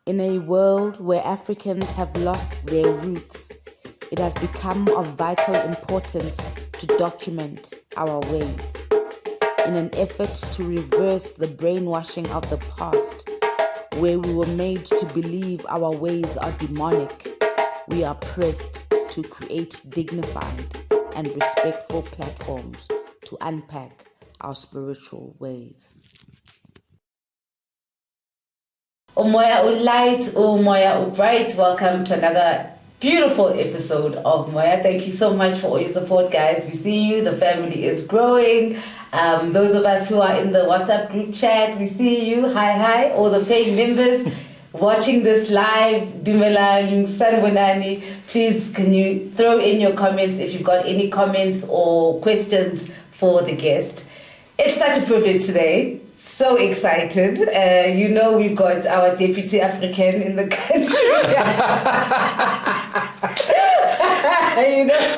In a world where Africans have lost their roots, it has become of vital importance to document our ways. In an effort to reverse the brainwashing of the past, where we were made to believe our ways are demonic, we are pressed to create dignified and respectful platforms to unpack our spiritual ways. O Moya, O light, O Moya, O bright, welcome to another beautiful episode of Moya. Thank you so much for all your support, guys. We see you, the family is growing. Those of us who are in the WhatsApp group chat, we see you. Hi, all the paying members watching this live. Dumelang, Sanbonani, please can you throw in your comments if you've got any comments or questions for the guest. It's such a privilege today. So excited. We've got our Deputy African in the country.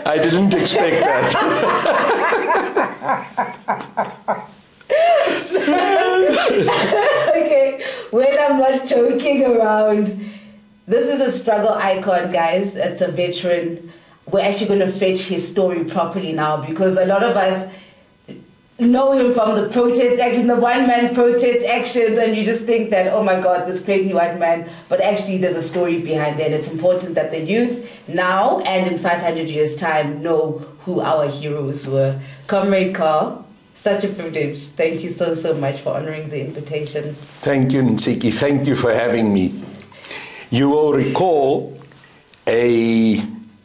I didn't expect that. Okay, when I'm not joking around, this is a struggle icon, guys. It's a veteran. We're actually going to fetch his story properly now because a lot of us know him from the protest action, the one-man protest actions, and you just think that, oh my God, this crazy white man, but actually there's a story behind that. It's important that the youth now and in 500 years' time know who our heroes were. Comrade Carl, such a privilege. Thank you so much for honoring the invitation. Thank you, Ntsiki. Thank you for having me. You will recall a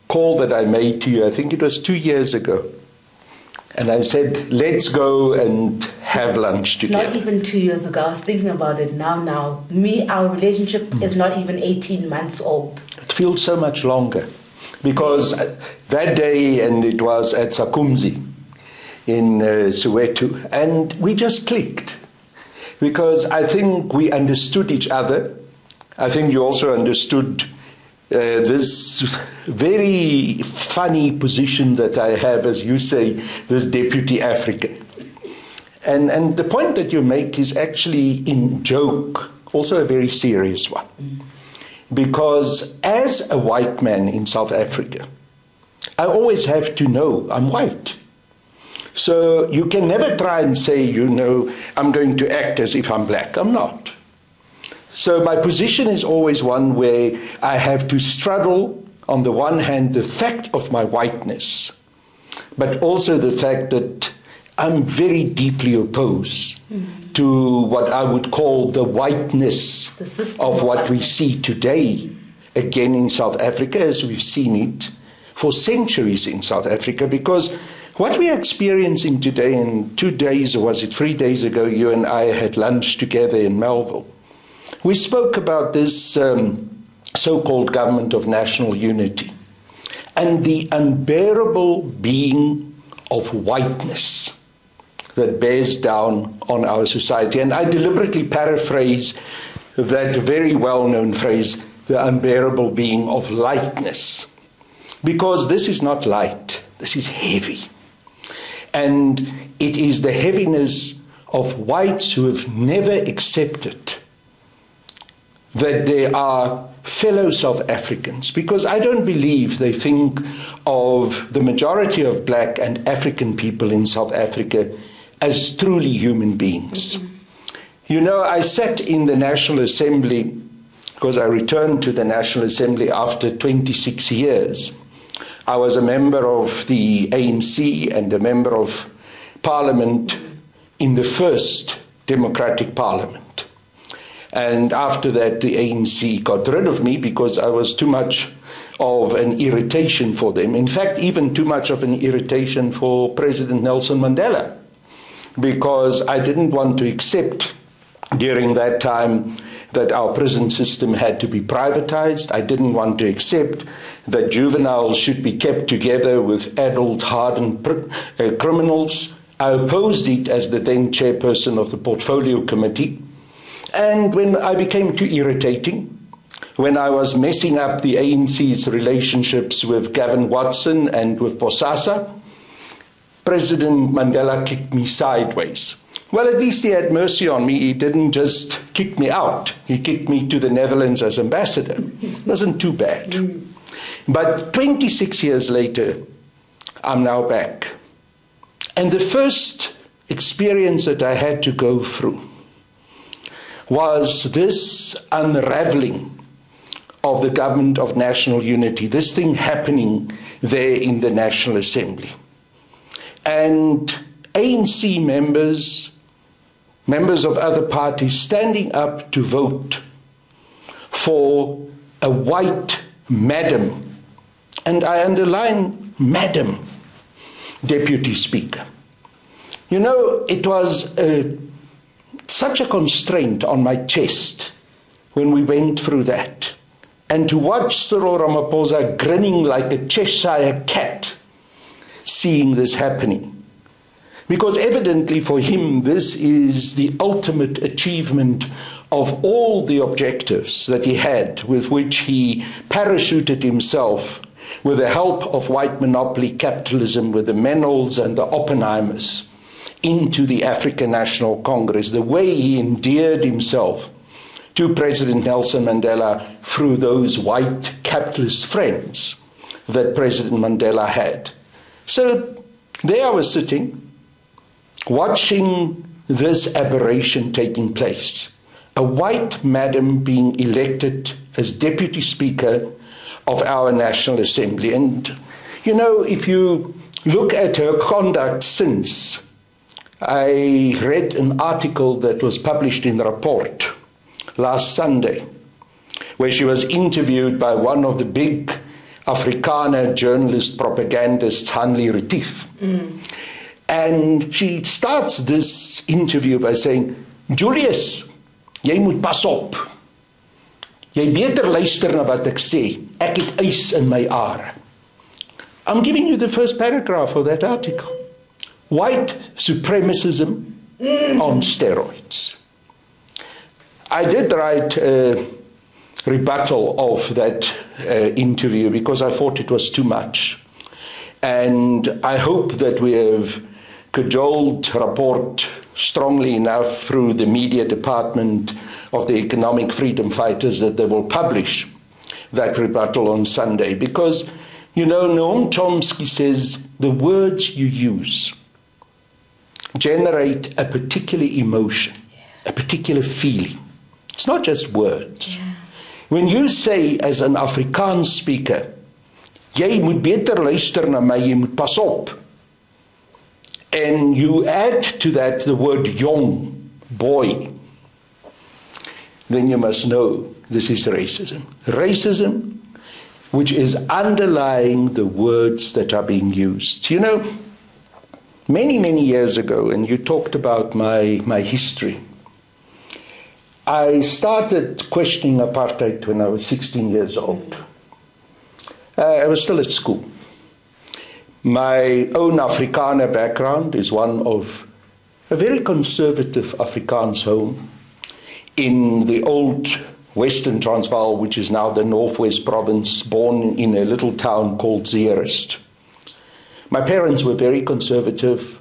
call that I made to you, I think it was 2 years ago. And I said, let's go and have lunch together. Not even 2 years ago. I was thinking about it now. Our relationship is not even 18 months old. It feels so much longer. Because that day, and it was at Sakumzi in Soweto, and we just clicked. Because I think we understood each other. I think you also understood this very funny position that I have, as you say, this Deputy African. And the point that you make is actually in joke, also a very serious one. Because as a white man in South Africa, I always have to know I'm white. So you can never try and say, I'm going to act as if I'm black. I'm not. So my position is always one where I have to straddle, on the one hand, the fact of my whiteness, but also the fact that I'm very deeply opposed to what I would call the whiteness of what we see today, again in South Africa, as we've seen it for centuries in South Africa, because what we are experiencing today, and 2 days, or was it 3 days ago, you and I had lunch together in Melville. We spoke about this so-called government of national unity and the unbearable being of whiteness that bears down on our society. And I deliberately paraphrase that very well-known phrase, the unbearable being of lightness, because this is not light, this is heavy. And it is the heaviness of whites who have never accepted that they are fellow South Africans, because I don't believe they think of the majority of black and African people in South Africa as truly human beings. I sat in the National Assembly, because I returned to the National Assembly after 26 years. I was a member of the ANC and a member of Parliament in the first democratic Parliament. And after that, the ANC got rid of me because I was too much of an irritation for them. In fact, even too much of an irritation for President Nelson Mandela, because I didn't want to accept during that time that our prison system had to be privatized. I didn't want to accept that juveniles should be kept together with adult hardened criminals. I opposed it as the then chairperson of the Portfolio Committee. And when I became too irritating, when I was messing up the ANC's relationships with Gavin Watson and with Bosasa, President Mandela kicked me sideways. Well, at least he had mercy on me. He didn't just kick me out. He kicked me to the Netherlands as ambassador. It wasn't too bad. But 26 years later, I'm now back. And the first experience that I had to go through was this unraveling of the government of national unity, this thing happening there in the National Assembly. And ANC members of other parties standing up to vote for a white madam, and I underline madam, Deputy Speaker. You know, it was such a constraint on my chest when we went through that. And to watch Cyril Ramaphosa grinning like a Cheshire cat, seeing this happening. Because evidently for him, this is the ultimate achievement of all the objectives that he had, with which he parachuted himself with the help of white monopoly capitalism, with the Menels and the Oppenheimers, into the African National Congress, the way he endeared himself to President Nelson Mandela through those white capitalist friends that President Mandela had. So there I was sitting, watching this aberration taking place. A white madam being elected as Deputy Speaker of our National Assembly. And, you know, if you look at her conduct since, I read an article that was published in the Report last Sunday, where she was interviewed by one of the big Afrikaner journalist propagandists, Hanlie Retief. And she starts this interview by saying, Julius, jy moet pas op. Jy beter luister na wat ek sê. Ek het ys in my are. I'm giving you the first paragraph of that article. White supremacism on steroids. I did write a rebuttal of that interview because I thought it was too much. And I hope that we have cajoled Rapport strongly enough through the media department of the Economic Freedom Fighters that they will publish that rebuttal on Sunday. Because, you know, Noam Chomsky says the words you use generate a particular emotion, a particular feeling. It's not just words. Yeah. When you say as an Afrikaans speaker, jy moet beter luister na my, jy moet pas op, and you add to that the word young, boy, then you must know this is racism. Racism which is underlying the words that are being used. You know, many, many years ago, and you talked about my history, I started questioning apartheid when I was 16 years old. I was still at school. My own Afrikaner background is one of a very conservative Afrikaans home in the old Western Transvaal, which is now the Northwest Province, born in a little town called Zeerust. My parents were very conservative,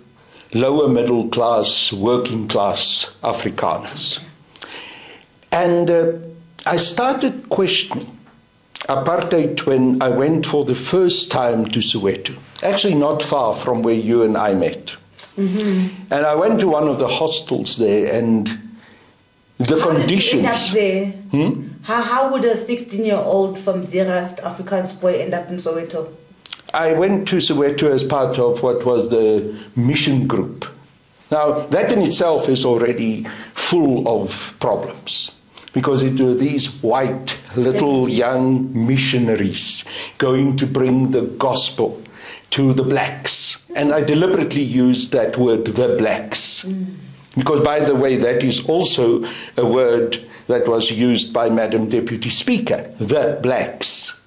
lower middle class, working class Afrikaners. And I started questioning apartheid when I went for the first time to Soweto, actually not far from where you and I met. Mm-hmm. And I went to one of the hostels there, and the conditions... How did you end up there? How would a 16-year-old from Zeerust, Afrikaans boy, end up in Soweto? I went to Soweto as part of what was the mission group. Now, that in itself is already full of problems, because it were these white, little young missionaries going to bring the gospel to the blacks. And I deliberately used that word, the blacks. Because, by the way, that is also a word that was used by Madam Deputy Speaker, the blacks.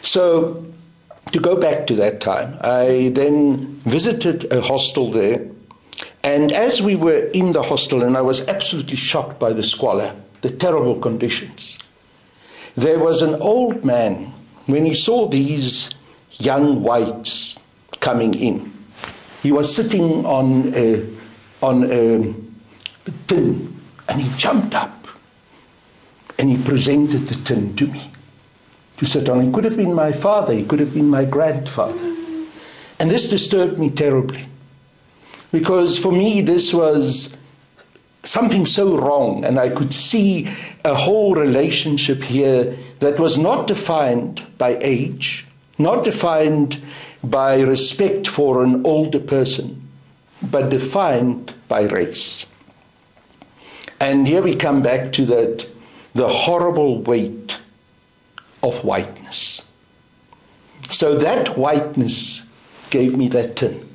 So, to go back to that time, I then visited a hostel there. And as we were in the hostel, and I was absolutely shocked by the squalor, the terrible conditions, there was an old man, when he saw these young whites coming in, he was sitting on a on a tin, and he jumped up and he presented the tin to me to sit on. He could have been my father, he could have been my grandfather. And this disturbed me terribly, because for me this was something so wrong, and I could see a whole relationship here that was not defined by age, not defined by respect for an older person, but defined by race. And here we come back to that, the horrible weight of whiteness. So that whiteness gave me that tin,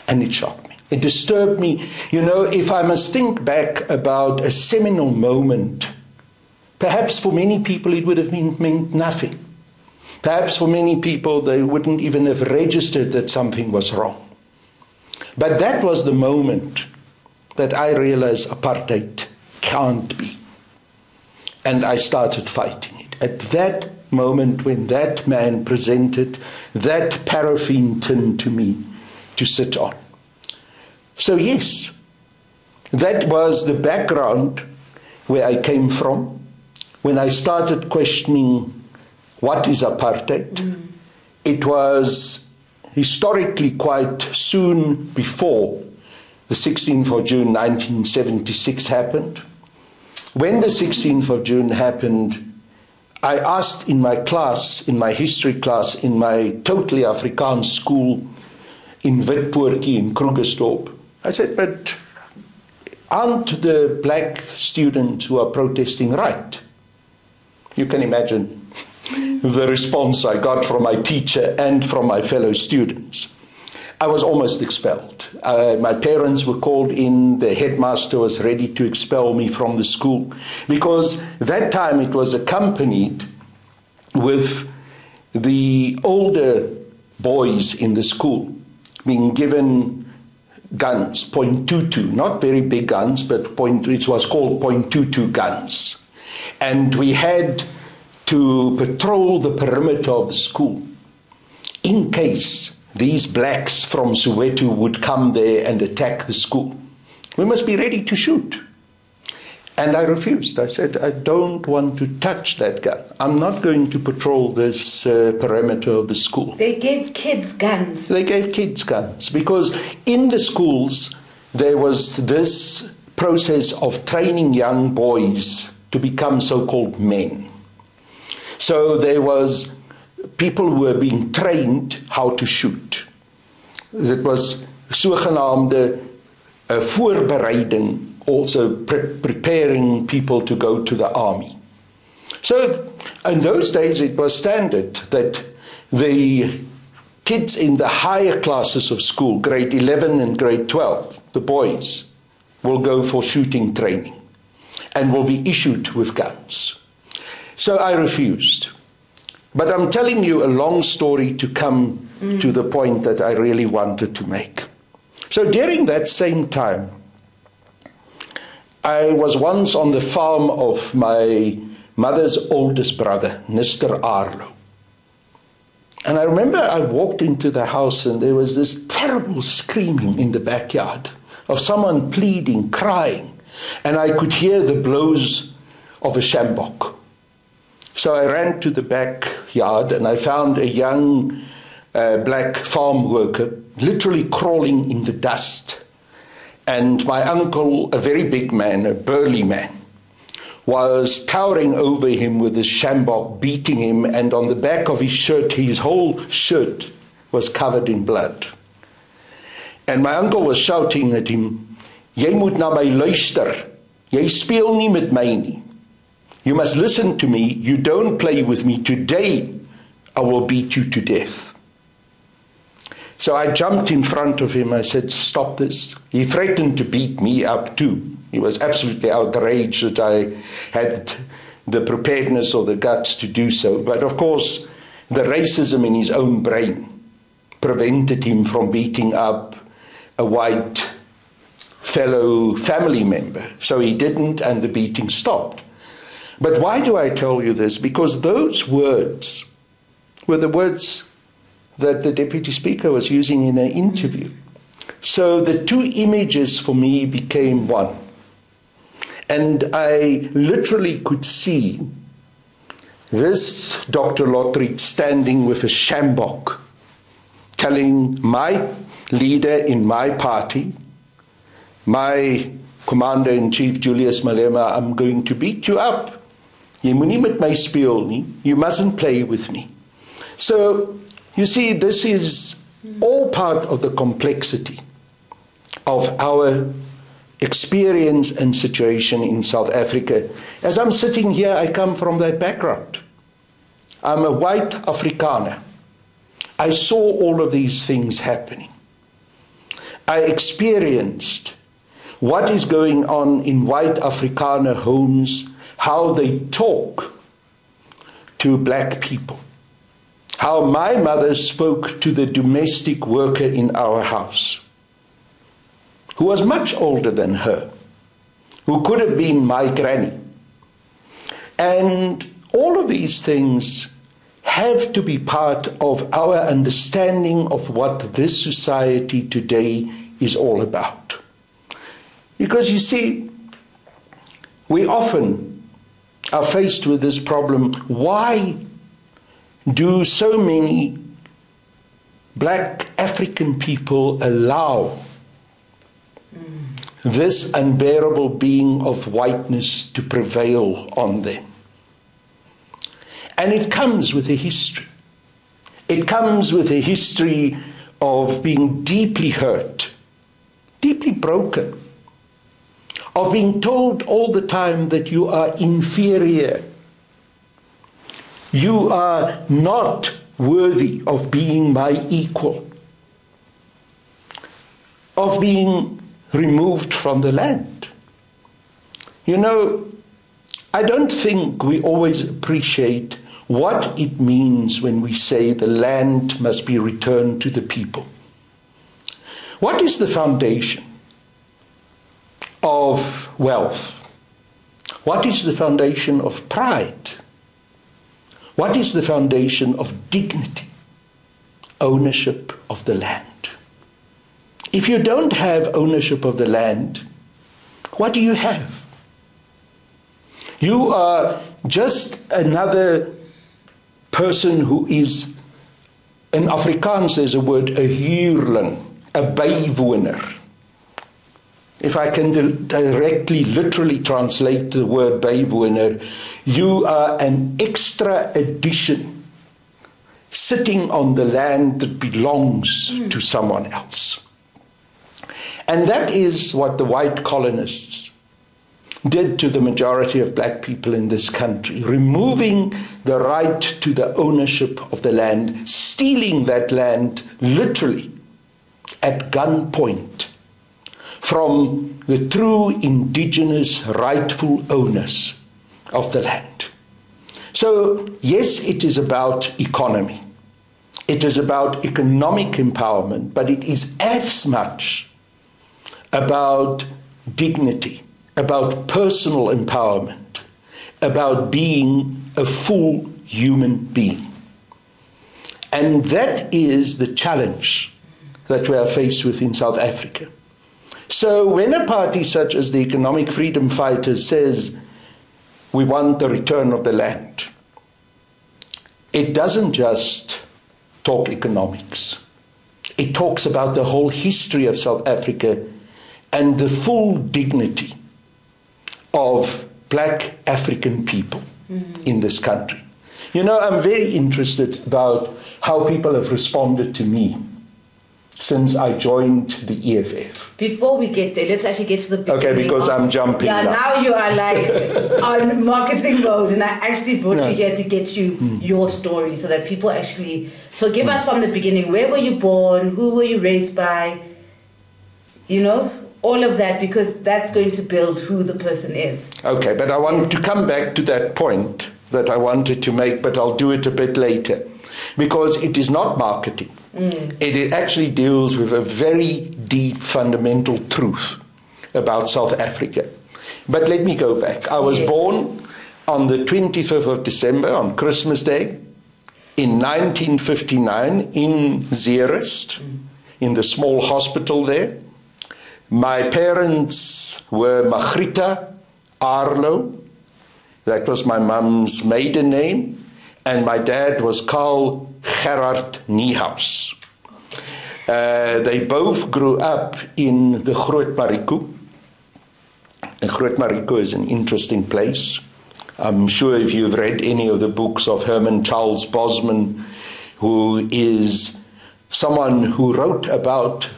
and it shocked me. It disturbed me. You know, if I must think back about a seminal moment, perhaps for many people it would have meant nothing. Perhaps for many people they wouldn't even have registered that something was wrong. But that was the moment that I realized apartheid can't be. And I started fighting it. At that moment when that man presented that paraffin tin to me to sit on. So yes, that was the background where I came from when I started questioning what is apartheid. It was historically quite soon before the 16th of June 1976 happened. When the 16th of June happened, I asked in my class, in my history class, in my totally Afrikaans school in Witpoortjie in Krugersdorp, I said, but aren't the black students who are protesting right? You can imagine the response I got from my teacher and from my fellow students. I was almost expelled. My parents were called in, the headmaster was ready to expel me from the school, because that time it was accompanied with the older boys in the school being given guns, .22, not very big guns, but it was called .22 guns. And we had to patrol the perimeter of the school in case these blacks from Soweto would come there and attack the school. We must be ready to shoot. And I refused. I said, I don't want to touch that gun. I'm not going to patrol this perimeter of the school. They gave kids guns. They gave kids guns because in the schools there was this process of training young boys to become so-called men. So there was people who were being trained how to shoot. It was sogenaamde voorbereiding, also preparing people to go to the army. So in those days it was standard that the kids in the higher classes of school, grade 11 and grade 12, the boys, will go for shooting training and will be issued with guns. So I refused. But I'm telling you a long story to come to the point that I really wanted to make. So during that same time, I was once on the farm of my mother's oldest brother, Mr. Arlo. And I remember I walked into the house and there was this terrible screaming in the backyard of someone pleading, crying. And I could hear the blows of a sjambok. So I ran to the backyard and I found a young black farm worker literally crawling in the dust. And my uncle, a very big man, a burly man, was towering over him with his sjambok, beating him, and on the back of his shirt, his whole shirt was covered in blood. And my uncle was shouting at him, "Jy moet na my luister. Jy speel nie met my nie. You must listen to me. You don't play with me. Today, I will beat you to death." So I jumped in front of him. I said, "Stop this." He threatened to beat me up too. He was absolutely outraged that I had the preparedness or the guts to do so. But of course, the racism in his own brain prevented him from beating up a white fellow family member. So he didn't, and the beating stopped. But why do I tell you this? Because those words were the words that the Deputy Speaker was using in an interview. So the two images for me became one. And I literally could see this Dr. Lothric standing with a sjambok, telling my leader in my party, my Commander-in-Chief Julius Malema, I'm going to beat you up. Jy moenie met my speel nie. You mustn't play with me. So, you see, this is all part of the complexity of our experience and situation in South Africa. As I'm sitting here, I come from that background. I'm a white Afrikaner. I saw all of these things happening. I experienced what is going on in white Afrikaner homes, how they talk to black people, how my mother spoke to the domestic worker in our house, who was much older than her, who could have been my granny. And all of these things have to be part of our understanding of what this society today is all about. Because you see, we often are faced with this problem. Why do so many black African people allow this unbearable being of whiteness to prevail on them? And it comes with a history. It comes with a history of being deeply hurt, deeply broken, of being told all the time that you are inferior. You are not worthy of being my equal, of being removed from the land. You know, I don't think we always appreciate what it means when we say the land must be returned to the people. What is the foundation of wealth? What is the foundation of pride? What is the foundation of dignity? Ownership of the land. If you don't have ownership of the land, what do you have? You are just another person who is, in Afrikaans there's a word, a huurling, a bywoner. If I can directly, literally translate the word bywoner, you are an extra addition sitting on the land that belongs to someone else. And that is what the white colonists did to the majority of black people in this country, removing the right to the ownership of the land, stealing that land literally at gunpoint from the true indigenous rightful owners of the land. So yes, it is about economy. It is about economic empowerment, but it is as much about dignity, about personal empowerment, about being a full human being. And that is the challenge that we are faced with in South Africa. So when a party such as the Economic Freedom Fighters says, we want the return of the land, it doesn't just talk economics. It talks about the whole history of South Africa and the full dignity of black African people in this country. You know, I'm very interested about how people have responded to me since I joined the EFF. Before we get there, let's actually get to the beginning. Okay, because I'm jumping now you are like on marketing mode, and I actually brought you here to get you your story so that people actually... So give us from the beginning, where were you born? Who were you raised by? You know, all of that, because that's going to build who the person is. Okay, but I want to come back to that point that I wanted to make, but I'll do it a bit later, because it is not marketing. It actually deals with a very deep fundamental truth about South Africa. But let me go back. I was born on the 25th of December, on Christmas Day, in 1959 in Zeerust, in the small hospital there. My parents were Margrieta Arlo. That was my mum's maiden name. And my dad was Carl Niehaus. They both grew up in the Groot Marico. And Groot Marico is an interesting place. I'm sure if you've read any of the books of Herman Charles Bosman, who is someone who wrote about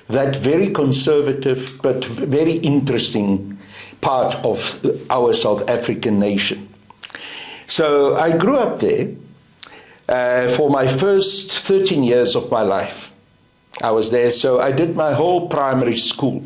that very conservative but very interesting part of our South African nation. So I grew up there for my first 13 years of my life. I was there, so I did my whole primary school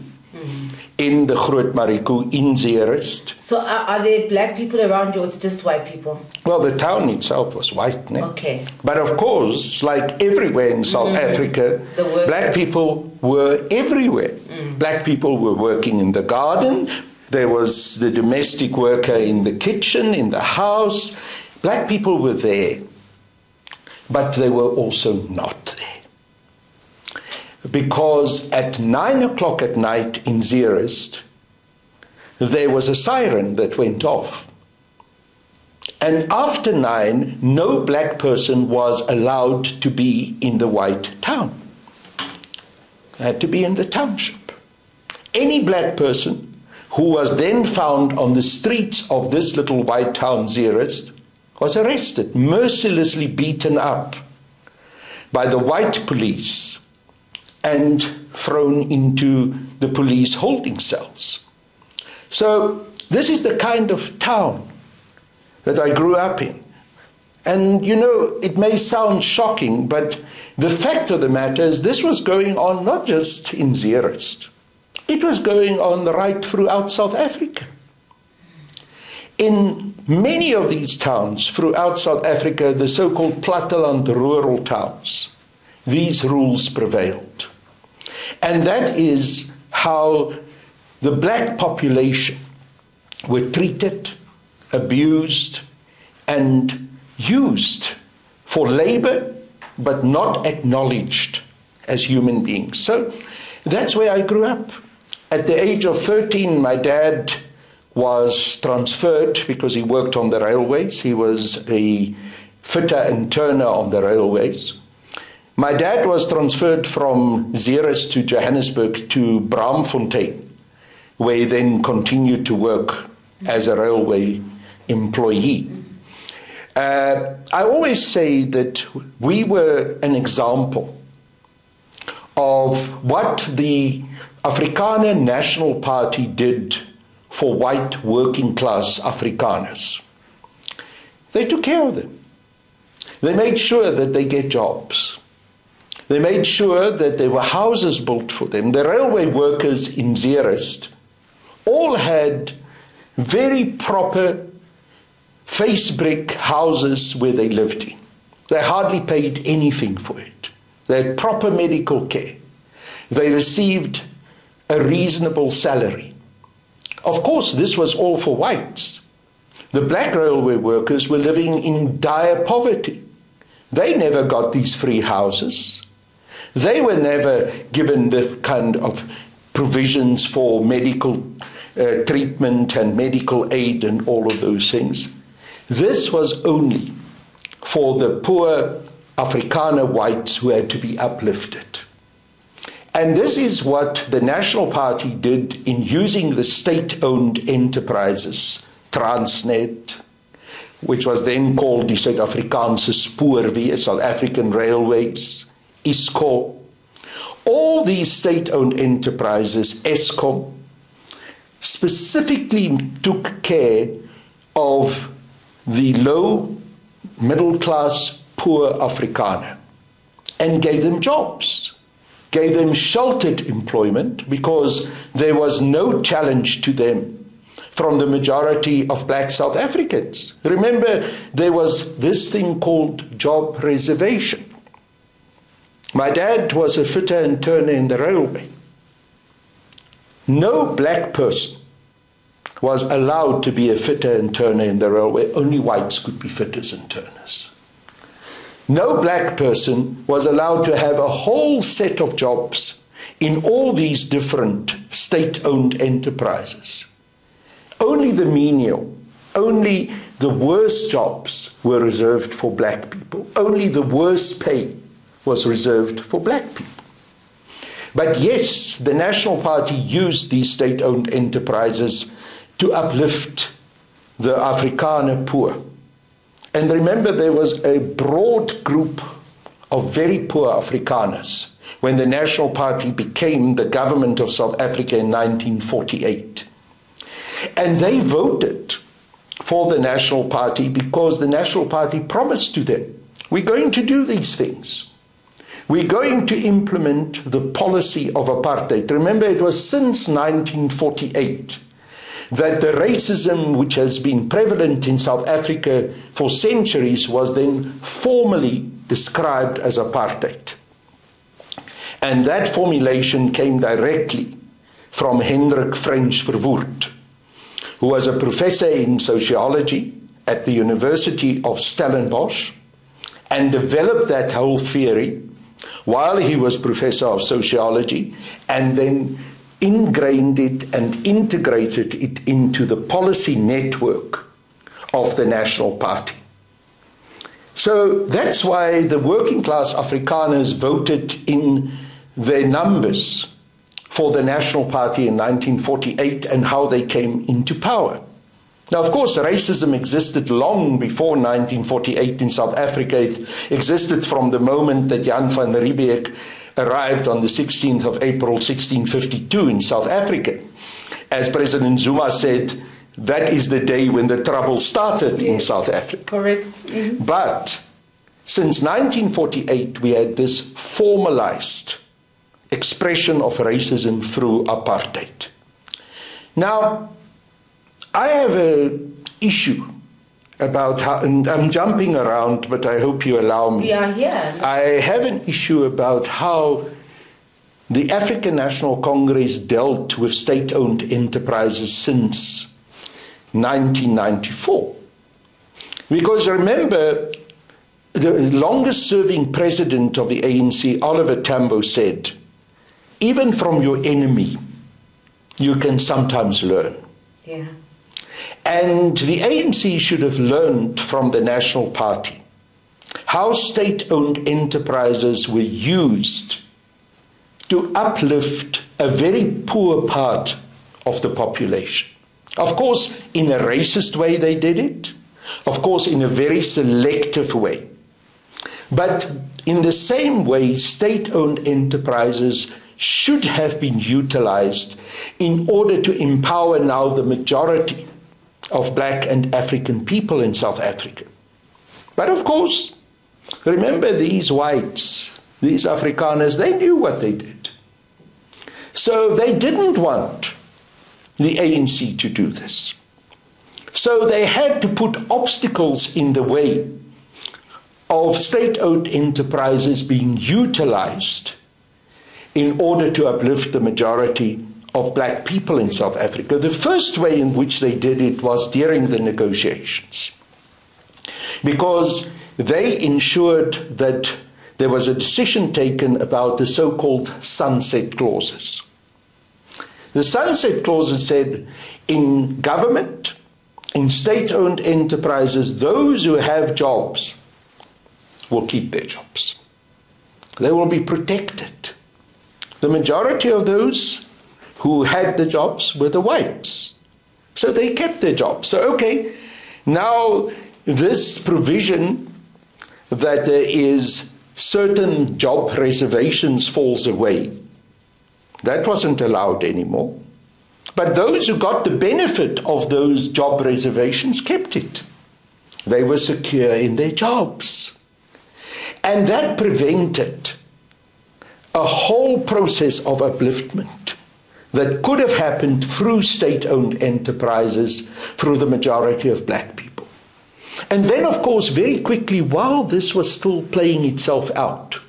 in the Groot Marico in Zeerust. So are there black people around you, or it's just white people? Well, the town itself was white. Ne? Okay. But of course, like everywhere in South Africa, black people were everywhere. Black people were working in the garden. There was the domestic worker in the kitchen, in the house. Black people were there, but they were also not there. Because at 9 o'clock at night in Zeerust, there was a siren that went off. And after 9, no black person was allowed to be in the white town. They had to be in the township. Any black person who was then found on the streets of this little white town, Zeerust, was arrested, mercilessly beaten up by the white police and thrown into the police holding cells. So this is the kind of town that I grew up in. And you know, it may sound shocking, but the fact of the matter is this was going on not just in Zeerust. It was going on right throughout South Africa. In many of these towns throughout South Africa, the so-called platteland rural towns, these rules prevailed. And that is how the black population were treated, abused, and used for labor, but not acknowledged as human beings. So that's where I grew up. At the age of 13, my dad was transferred because he worked on the railways. He was a fitter and turner on the railways. My dad was transferred from Zeerust to Johannesburg to Braamfontein, where he then continued to work as a railway employee. I always say that we were an example of what the Afrikaner National Party did for white working class Afrikaners. They took care of them. They made sure that they get jobs. They made sure that there were houses built for them. The railway workers in Zeerust all had very proper face brick houses where they lived in. They hardly paid anything for it. They had proper medical care. They received a reasonable salary. Of course, this was all for whites. The black railway workers were living in dire poverty. They never got these free houses. They were never given the kind of provisions for medical treatment and medical aid and all of those things. This was only for the poor Afrikaner whites who had to be uplifted. And this is what the National Party did in using the state-owned enterprises, Transnet, which was then called the Suid-Afrikaanse Spoorweë, South African Railways, ISCO. All these state-owned enterprises, Eskom, specifically took care of the low, middle-class, poor Afrikaner and gave them jobs, gave them sheltered employment because there was no challenge to them from the majority of black South Africans. Remember, there was this thing called job reservation. My dad was a fitter and turner in the railway. No black person was allowed to be a fitter and turner in the railway. Only whites could be fitters and turners. no black person was allowed to have a whole set of jobs in all these different state-owned enterprises. Only the menial, only the worst jobs were reserved for black people. Only the worst pay was reserved for black people. But yes, the National Party used these state-owned enterprises to uplift the Afrikaner poor. And remember, there was a broad group of very poor Afrikaners when the National Party became the government of South Africa in 1948. And they voted for the National Party because the National Party promised to them, we're going to do these things. We're going to implement the policy of apartheid. Remember, it was since 1948 that the racism which has been prevalent in South Africa for centuries was then formally described as apartheid. And that formulation came directly from Hendrik French Verwoerd, who was a professor in sociology at the University of Stellenbosch and developed that whole theory while he was professor of sociology, and then ingrained it and integrated it into the policy network of the National Party. So that's why the working class Afrikaners voted in their numbers for the National Party in 1948 and how they came into power. Now, of course, racism existed long before 1948 in South Africa. It existed from the moment that Jan van Riebeeck arrived on the 16th of April 1652 in South Africa. As President Zuma said, that is the day when the trouble started in South Africa. Correct. Mm-hmm. But since 1948, we had this formalized expression of racism through apartheid. Now, I have an issue about how, and I'm jumping around, but I hope you allow me. We are here. I have an issue about how the African National Congress dealt with state-owned enterprises since 1994. Because remember, the longest-serving president of the ANC, Oliver Tambo, said, even from your enemy, you can sometimes learn. Yeah. And the ANC should have learned from the National Party how state-owned enterprises were used to uplift a very poor part of the population. Of course, in a racist way they did it. Of course, in a very selective way. But in the same way, state-owned enterprises should have been utilized in order to empower now the majority of black and African people in South Africa. But of course, remember these whites, these Afrikaners, they knew what they did. So they didn't want the ANC to do this. So they had to put obstacles in the way of state-owned enterprises being utilized in order to uplift the majority of black people in South Africa. The first way in which they did it was during the negotiations, because they ensured that there was a decision taken about the so-called sunset clauses. The sunset clauses said in government, in state-owned enterprises, those who have jobs will keep their jobs. They will be protected. The majority of those who had the jobs were the whites. So they kept their jobs. So, okay, now this provision that there is certain job reservations falls away. That wasn't allowed anymore. But those who got the benefit of those job reservations kept it. They were secure in their jobs. And that prevented a whole process of upliftment that could have happened through state-owned enterprises, through the majority of black people. And then, of course, very quickly, while this was still playing itself out,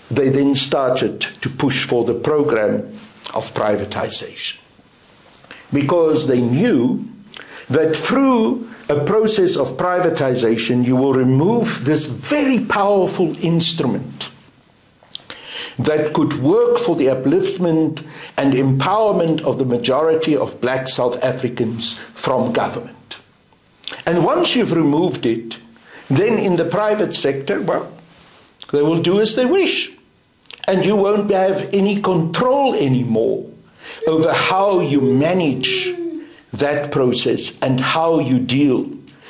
they then started to push for the program of privatization. Because they knew that through a process of privatization, you will remove this very powerful instrument that could work for the upliftment and empowerment of the majority of black South Africans from government. And once you've removed it, then in the private sector, well, they will do as they wish. And you won't have any control anymore over how you manage that process and how you deal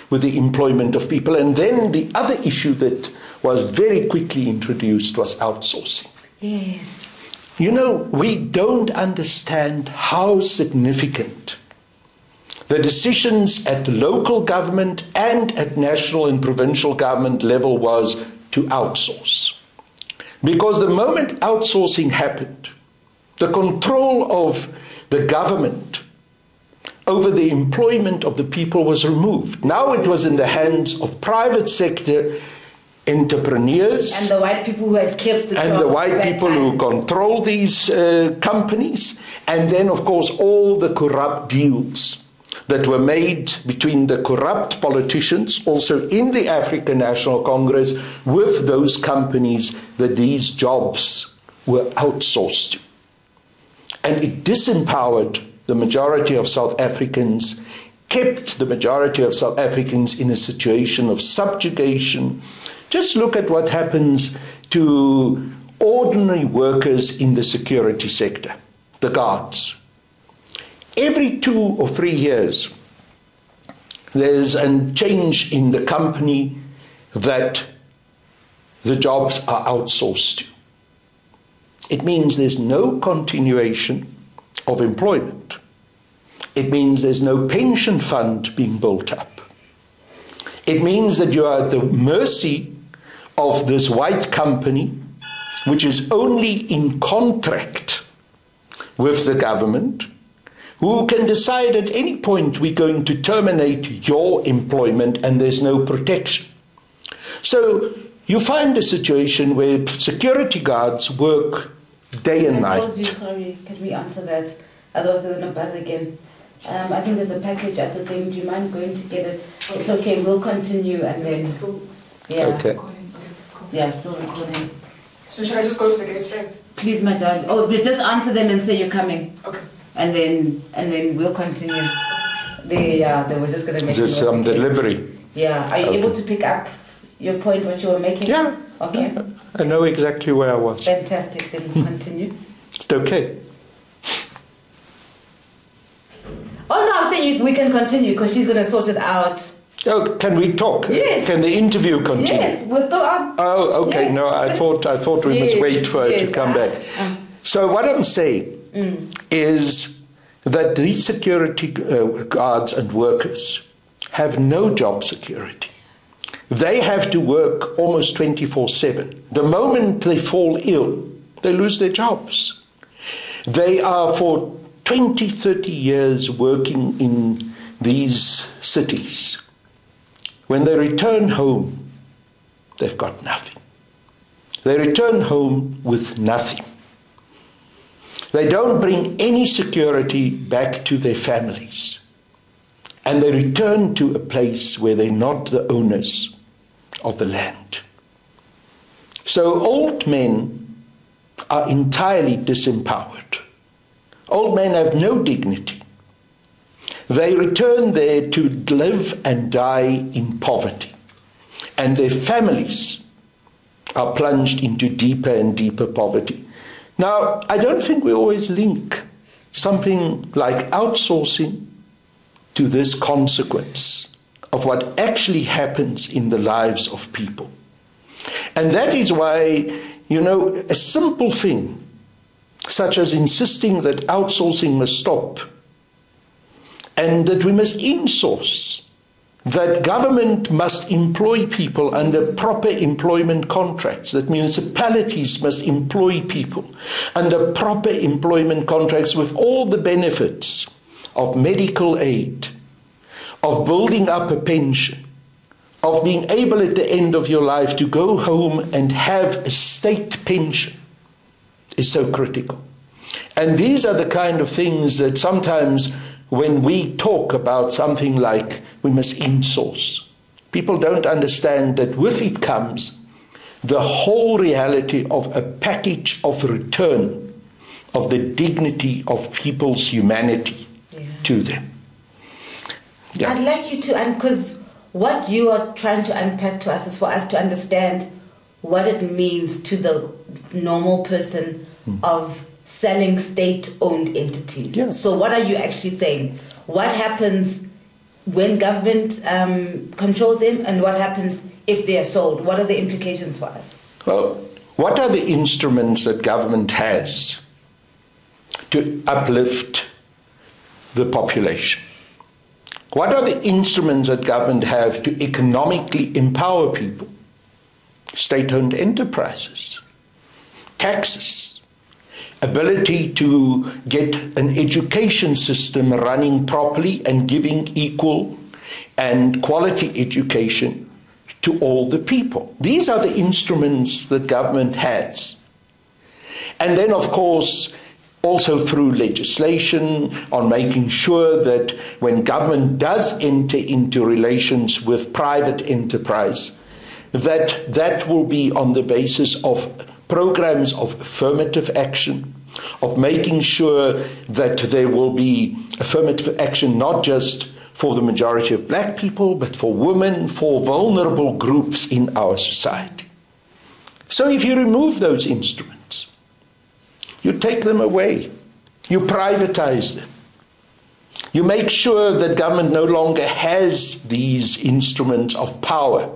with the employment of people. And then the other issue that was very quickly introduced was outsourcing. Yes. You know, we don't understand how significant the decisions at local government and at national and provincial government level was to outsource. Because the moment outsourcing happened, the control of the government over the employment of the people was removed. Now it was in the hands of private sector entrepreneurs. And the white people who had kept the And the white people who control these companies. And then, of course, all the corrupt deals that were made between the corrupt politicians, also in the African National Congress, with those companies that these jobs were outsourced to. And it disempowered the majority of South Africans, kept the majority of South Africans in a situation of subjugation. Just look at what happens to ordinary workers in the security sector, the guards. Every 2 or 3 years, there's a change in the company that the jobs are outsourced to. It means there's no continuation of employment. It means there's no pension fund being built up. It means that you are at the mercy of this white company, which is only in contract with the government, who can decide at any point we're going to terminate your employment and there's no protection. So you find a situation where security guards work day and night. Sorry, can we answer that? Otherwise they're going to buzz again. I think there's a package at the thing. Do you mind going to get it? It's okay, we'll continue and then... Yeah. Okay. Yeah, still recording. So should I just go to the gate straight? Please, my darling. Oh, but just answer them and say you're coming. Okay. And then we'll continue. They were just going to make Just some delivery. Yeah. Are you Okay. able to pick up your point, what you were making? Yeah. Okay. I know exactly where I was. Fantastic. Then we'll continue. It's okay. Oh, no, I'm saying we can continue because she's going to sort it out. Oh, can we talk? Yes. Can the interview continue? Yes, we're still on. Oh, okay. Yeah. No, I thought we must Yes, wait for her to yes, come back. So what I'm saying is that these security guards and workers have no job security. They have to work almost 24/7. The moment they fall ill, they lose their jobs. They are for 20, 30 years working in these cities. When they return home, they've got nothing. They return home with nothing. They don't bring any security back to their families. And they return to a place where they're not the owners of the land. So old men are entirely disempowered. Old men have no dignity. They return there to live and die in poverty. And their families are plunged into deeper and deeper poverty. Now, I don't think we always link something like outsourcing to this consequence of what actually happens in the lives of people. And that is why, a simple thing, such as insisting that outsourcing must stop, and that we must insource, that government must employ people under proper employment contracts, that municipalities must employ people under proper employment contracts with all the benefits of medical aid, of building up a pension, of being able at the end of your life to go home and have a state pension, is so critical. And these are the kind of things that sometimes when we talk about something like we must insource. People don't understand that with it comes the whole reality of a package of return of the dignity of people's humanity to them. Yeah. I'd like you to, because what you are trying to unpack to us is for us to understand what it means to the normal person of selling state-owned entities. Yeah. So what are you actually saying? What happens when government controls them, and what happens if they are sold? What are the implications for us? Well, what are the instruments that government has to uplift the population? What are the instruments that government have to economically empower people? State-owned enterprises, taxes, ability to get an education system running properly and giving equal and quality education to all the people. These are the instruments that government has. And then, of course, also through legislation on making sure that when government does enter into relations with private enterprise, that will be on the basis of programs of affirmative action, of making sure that there will be affirmative action not just for the majority of black people, but for women, for vulnerable groups in our society. So if you remove those instruments, you take them away, you privatize them, you make sure that government no longer has these instruments of power,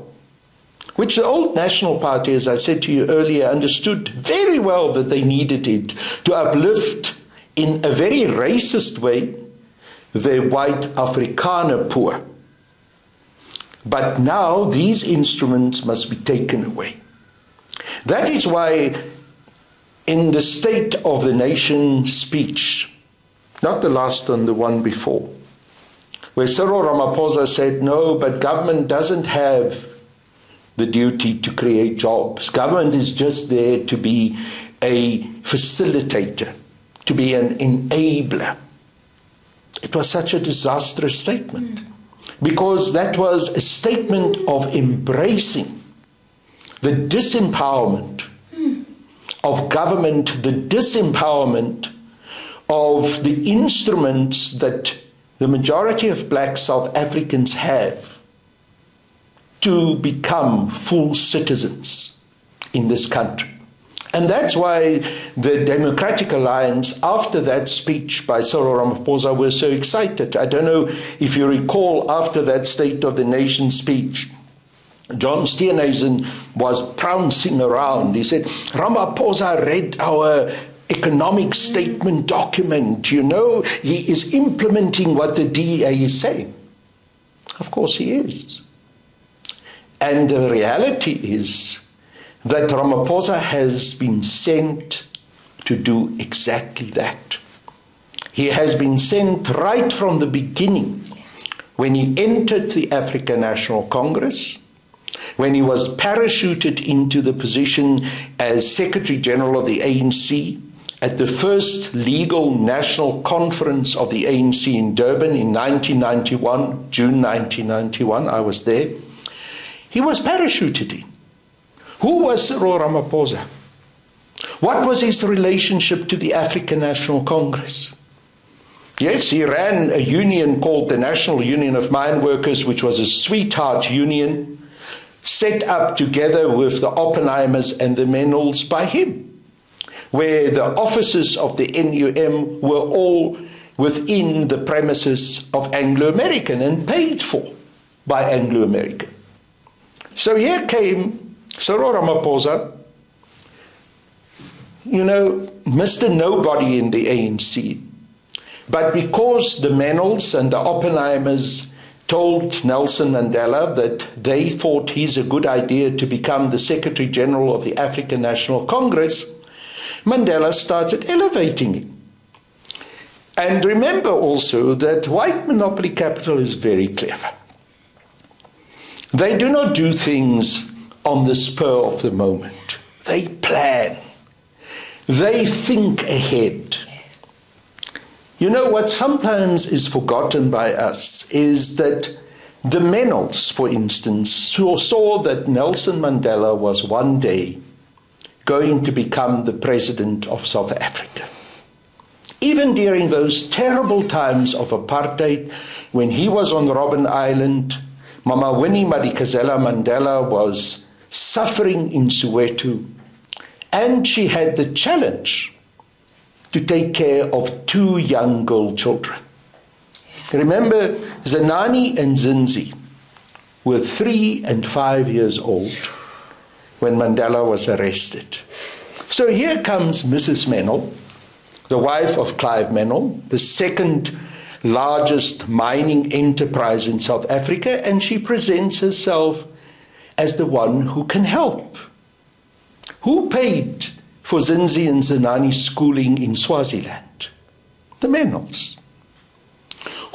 which the old National Party, as I said to you earlier, understood very well that they needed it to uplift in a very racist way the white Afrikaner poor. But now these instruments must be taken away. That is why in the State of the Nation speech, not the last one, the one before, where Cyril Ramaphosa said, no, but government doesn't have the duty to create jobs. Government is just there to be a facilitator, to be an enabler. It was such a disastrous statement, because that was a statement of embracing the disempowerment of government, the disempowerment of the instruments that the majority of black South Africans have to become full citizens in this country. And that's why the Democratic Alliance, after that speech by Cyril Ramaphosa, were so excited. I don't know if you recall, after that State of the Nation speech, John Steenhuisen was trouncing around. He said, Ramaphosa read our economic statement document, you know, he is implementing what the DEA is saying. Of course he is. And the reality is that Ramaphosa has been sent to do exactly that. He has been sent right from the beginning, when he entered the African National Congress, when he was parachuted into the position as Secretary General of the ANC at the first legal national conference of the ANC in Durban in 1991, June 1991, I was there. He was parachuted in. Who was Cyril Ramaphosa? What was his relationship to the African National Congress? Yes, he ran a union called the National Union of Mine Workers, which was a sweetheart union, set up together with the Oppenheimers and the Menels by him, where the offices of the NUM were all within the premises of Anglo-American and paid for by Anglo-American. So here came Cyril Ramaphosa, you know, Mr. Nobody in the ANC. But because the Menels and the Oppenheimers told Nelson Mandela that they thought he's a good idea to become the Secretary General of the African National Congress, Mandela started elevating him. And remember also that white monopoly capital is very clever. They do not do things on the spur of the moment. They plan. They think ahead. You know, what sometimes is forgotten by us is that the Menels, for instance, saw that Nelson Mandela was one day going to become the president of South Africa. Even during those terrible times of apartheid, when he was on Robben Island, Mama Winnie Madikizela Mandela was suffering in Soweto, and she had the challenge to take care of 2 young girl children. Remember, Zenani and Zinzi were 3 and 5 years old when Mandela was arrested. So here comes Mrs. Menel, the wife of Clive Menel, the second largest mining enterprise in South Africa, and she presents herself as the one who can help. Who paid for Zinzi and Zenani's schooling in Swaziland? The Menels.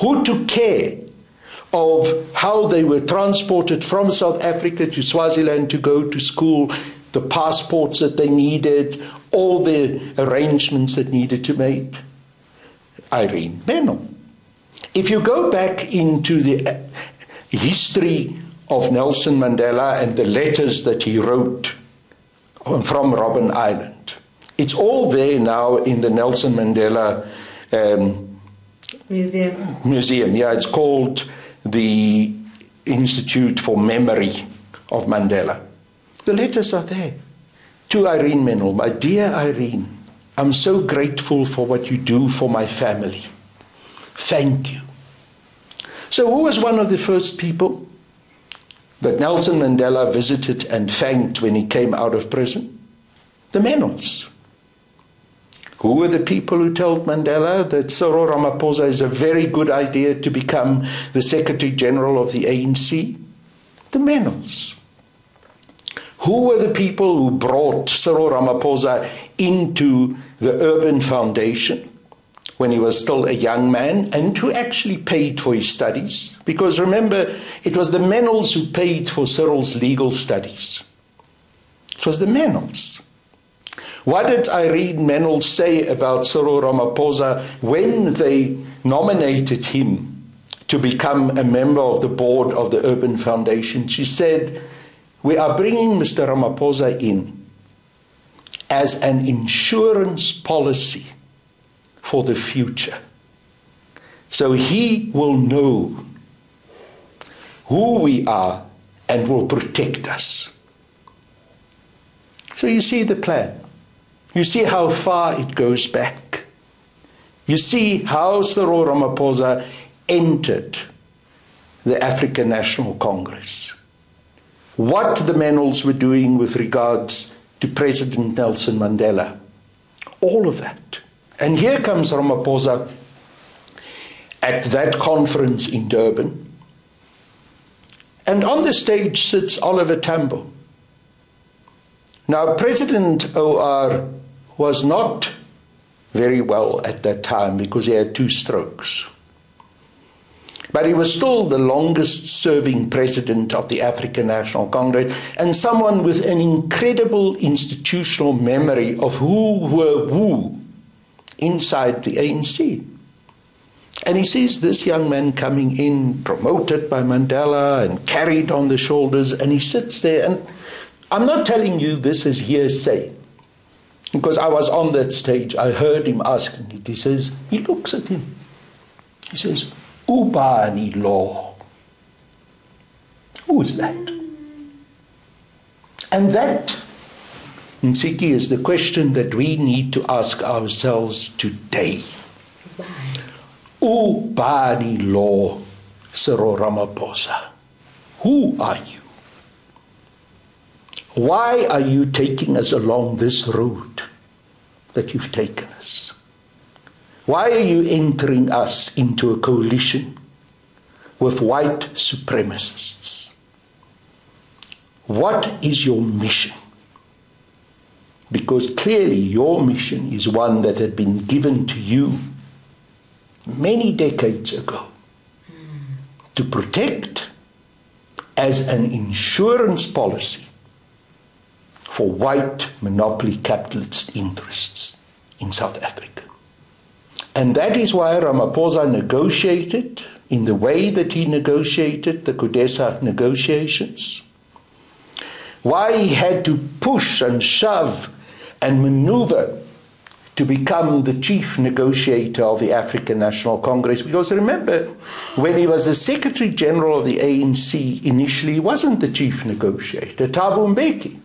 Who took care of how they were transported from South Africa to Swaziland to go to school, the passports that they needed, all the arrangements that needed to make? Irene Menel. If you go back into the history of Nelson Mandela and the letters that he wrote from Robben Island, it's all there now in the Nelson Mandela Museum. Yeah, it's called the Institute for Memory of Mandela. The letters are there. To Irene Menel, my dear Irene, I'm so grateful for what you do for my family. Thank you. So who was one of the first people that Nelson Mandela visited and thanked when he came out of prison? The Menels. Who were the people who told Mandela that Cyril Ramaphosa is a very good idea to become the Secretary General of the ANC? The Menels. Who were the people who brought Cyril Ramaphosa into the Urban Foundation when he was still a young man, and who actually paid for his studies? Because remember, it was the Menels who paid for Cyril's legal studies. It was the Menels. What did Irene Menel say about Cyril Ramaphosa when they nominated him to become a member of the board of the Urban Foundation? She said, "We are bringing Mr. Ramaphosa in as an insurance policy for the future. So he will know who we are and will protect us." So you see the plan. You see how far it goes back. You see how Cyril Ramaphosa entered the African National Congress. What the Menels were doing with regards to President Nelson Mandela. All of that. And here comes Ramaphosa at that conference in Durban. And on the stage sits Oliver Tambo. Now, President OR was not very well at that time because he had 2 strokes. But he was still the longest serving president of the African National Congress, and someone with an incredible institutional memory of who were who inside the ANC. And he sees this young man coming in, promoted by Mandela and carried on the shoulders, and he sits there. And I'm not telling you this is hearsay, because I was on that stage. I heard him asking it. He says, he looks at him. He says, "Ubani law." Who is that? And that, Ntsiki, is the question that we need to ask ourselves today. Ubani law, Cyril Ramaphosa. Who are you? Why are you taking us along this road that you've taken us? Why are you entering us into a coalition with white supremacists? What is your mission? Because clearly your mission is one that had been given to you many decades ago to protect as an insurance policy for white monopoly capitalist interests in South Africa. And that is why Ramaphosa negotiated in the way that he negotiated the CODESA negotiations. Why he had to push and shove and maneuver to become the chief negotiator of the African National Congress. Because remember, when he was the Secretary General of the ANC, initially he wasn't the chief negotiator. Thabo Mbeki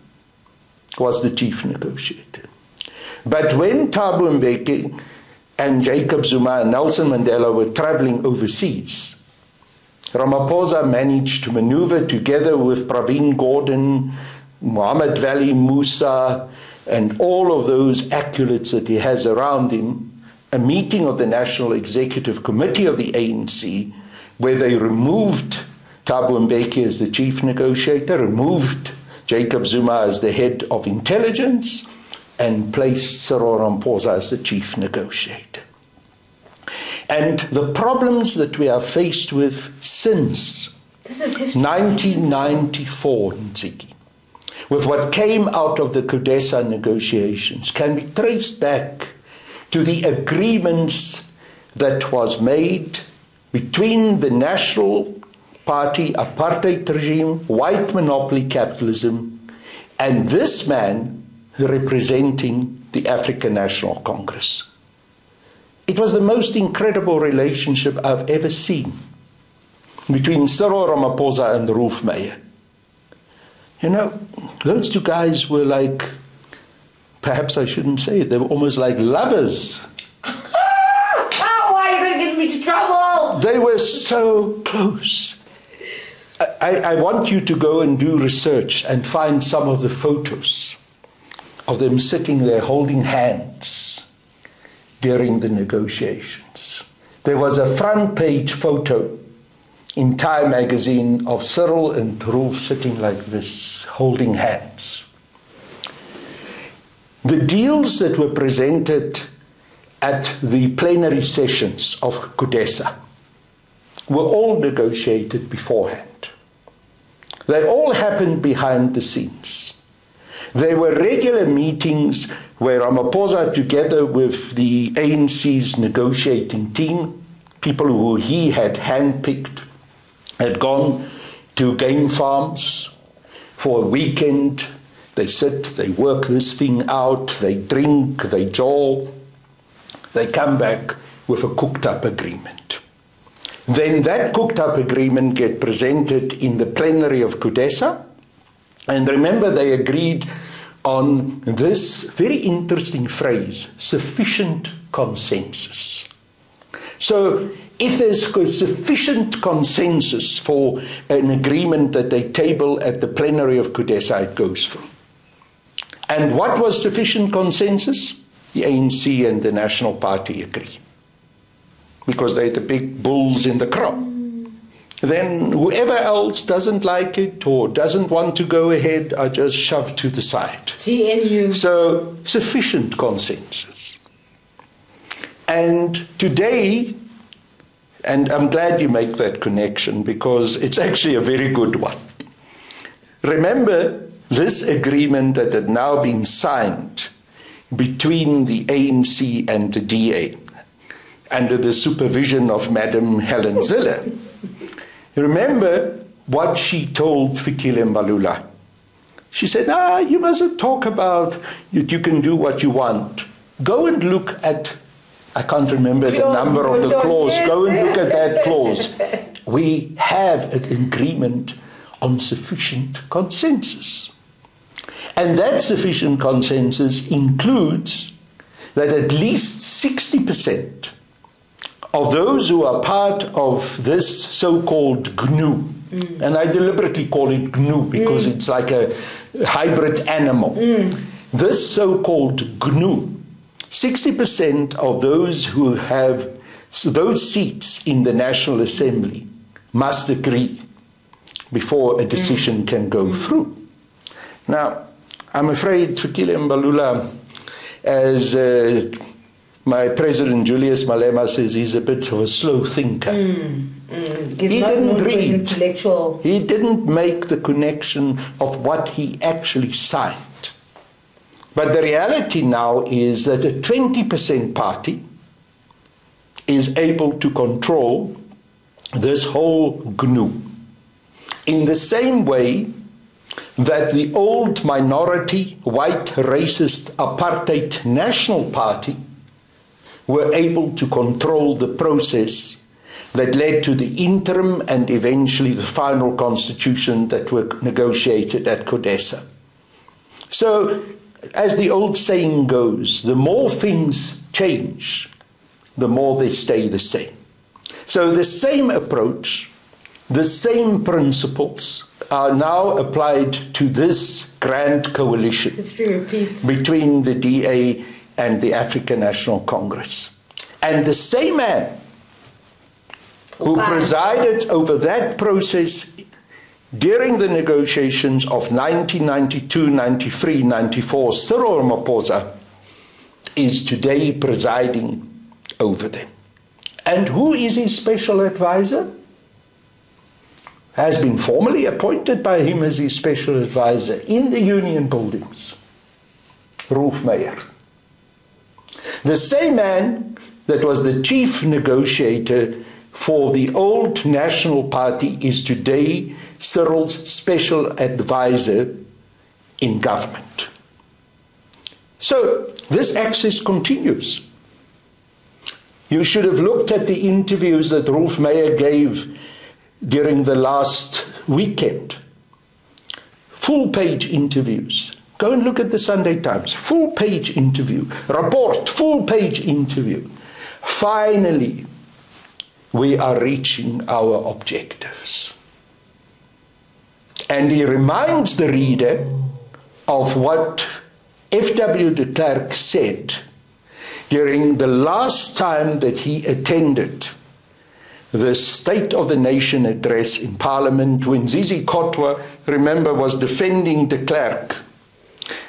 was the chief negotiator. But when Thabo Mbeki and Jacob Zuma and Nelson Mandela were traveling overseas, Ramaphosa managed to maneuver together with Pravin Gordhan, Mohamed Vali Musa, and all of those accolades that he has around him, a meeting of the National Executive Committee of the ANC, where they removed Thabo Mbeki as the chief negotiator, removed Jacob Zuma as the head of intelligence, and placed Cyril Ramaphosa as the chief negotiator. And the problems that we are faced with since 1994, Ntsiki, with what came out of the CODESA negotiations, can be traced back to the agreements that was made between the National Party apartheid regime, white monopoly capitalism, and this man representing the African National Congress. It was the most incredible relationship I've ever seen between Cyril Ramaphosa and Rolf Meyer. You know, those two guys were like, perhaps I shouldn't say it, they were almost like lovers. Why are you going to get me into trouble? They were so close. I want you to go and do research and find some of the photos of them sitting there holding hands during the negotiations. There was a front page photo in Time magazine of Cyril and Rolf sitting like this, holding hands. The deals that were presented at the plenary sessions of CODESA were all negotiated beforehand. They all happened behind the scenes. There were regular meetings where Ramaphosa, together with the ANC's negotiating team, people who he had handpicked, had gone to game farms for a weekend. They sit, they work this thing out, they drink, they jaw. They come back with a cooked-up agreement. Then that cooked-up agreement gets presented in the plenary of CODESA. And remember, they agreed on this very interesting phrase, sufficient consensus. So if there's sufficient consensus for an agreement that they table at the plenary of CODESA, it goes through. And what was sufficient consensus? The ANC and the National Party agree, because they're the big bulls in the crop. Then whoever else doesn't like it or doesn't want to go ahead are just shoved to the side. GNU. So sufficient consensus. And today, and I'm glad you make that connection because it's actually a very good one. Remember this agreement that had now been signed between the ANC and the DA under the supervision of Madam Helen Zille. Remember what she told Fikile Mbalula. She said, you mustn't talk about you can do what you want. Go and look at, I can't remember the number of the clause. Go and look at that clause. We have an agreement on sufficient consensus. And that sufficient consensus includes that at least 60% of those who are part of this so-called GNU, and I deliberately call it GNU because it's like a hybrid animal. This so-called GNU, 60% of those who have those seats in the National Assembly must agree before a decision can go through. Now, I'm afraid Fikile Mbalula, as my President Julius Malema says, he's a bit of a slow thinker. He didn't read. He didn't make the connection of what he actually signed. But the reality now is that a 20% party is able to control this whole GNU in the same way that the old minority, white, racist, apartheid National Party were able to control the process that led to the interim and eventually the final constitution that were negotiated at Codesa. So, as the old saying goes, the more things change, the more they stay the same. So the same approach, the same principles are now applied to this grand coalition History repeats. between the DA and the African National Congress. And the same man who presided over that process during the negotiations of 1992, 93, 94, Cyril Ramaphosa, is today presiding over them. And who is his special advisor? Has been formally appointed by him as his special advisor in the union buildings, Rolf Meyer. The same man that was the chief negotiator for the old National Party is today Cyril's special advisor in government. So this access continues. You should have looked at the interviews that Rolf Meyer gave during the last weekend. Full-page interviews. Go and look at the Sunday Times. Full-page interview. Report, full-page interview. Finally, we are reaching our objectives. And he reminds the reader of what F.W. de Klerk said during the last time that he attended the State of the Nation address in Parliament, when Zizi Kotwa, remember, was defending de Klerk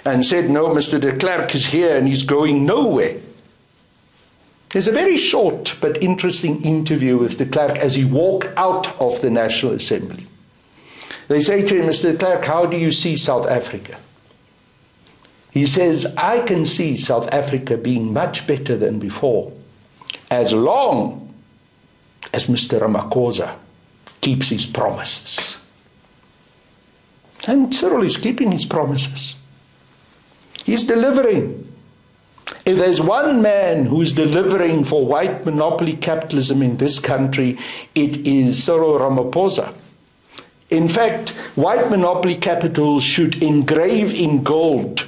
and said, no, Mr. de Klerk is here and he's going nowhere. There's a very short but interesting interview with de Klerk as he walked out of the National Assembly. They say to him, Mr. de Klerk, how do you see South Africa? He says, I can see South Africa being much better than before, as long as Mr. Ramaphosa keeps his promises. And Cyril is keeping his promises. He's delivering. If there's one man who is delivering for white monopoly capitalism in this country, it is Cyril Ramaphosa. In fact, white monopoly capital should engrave in gold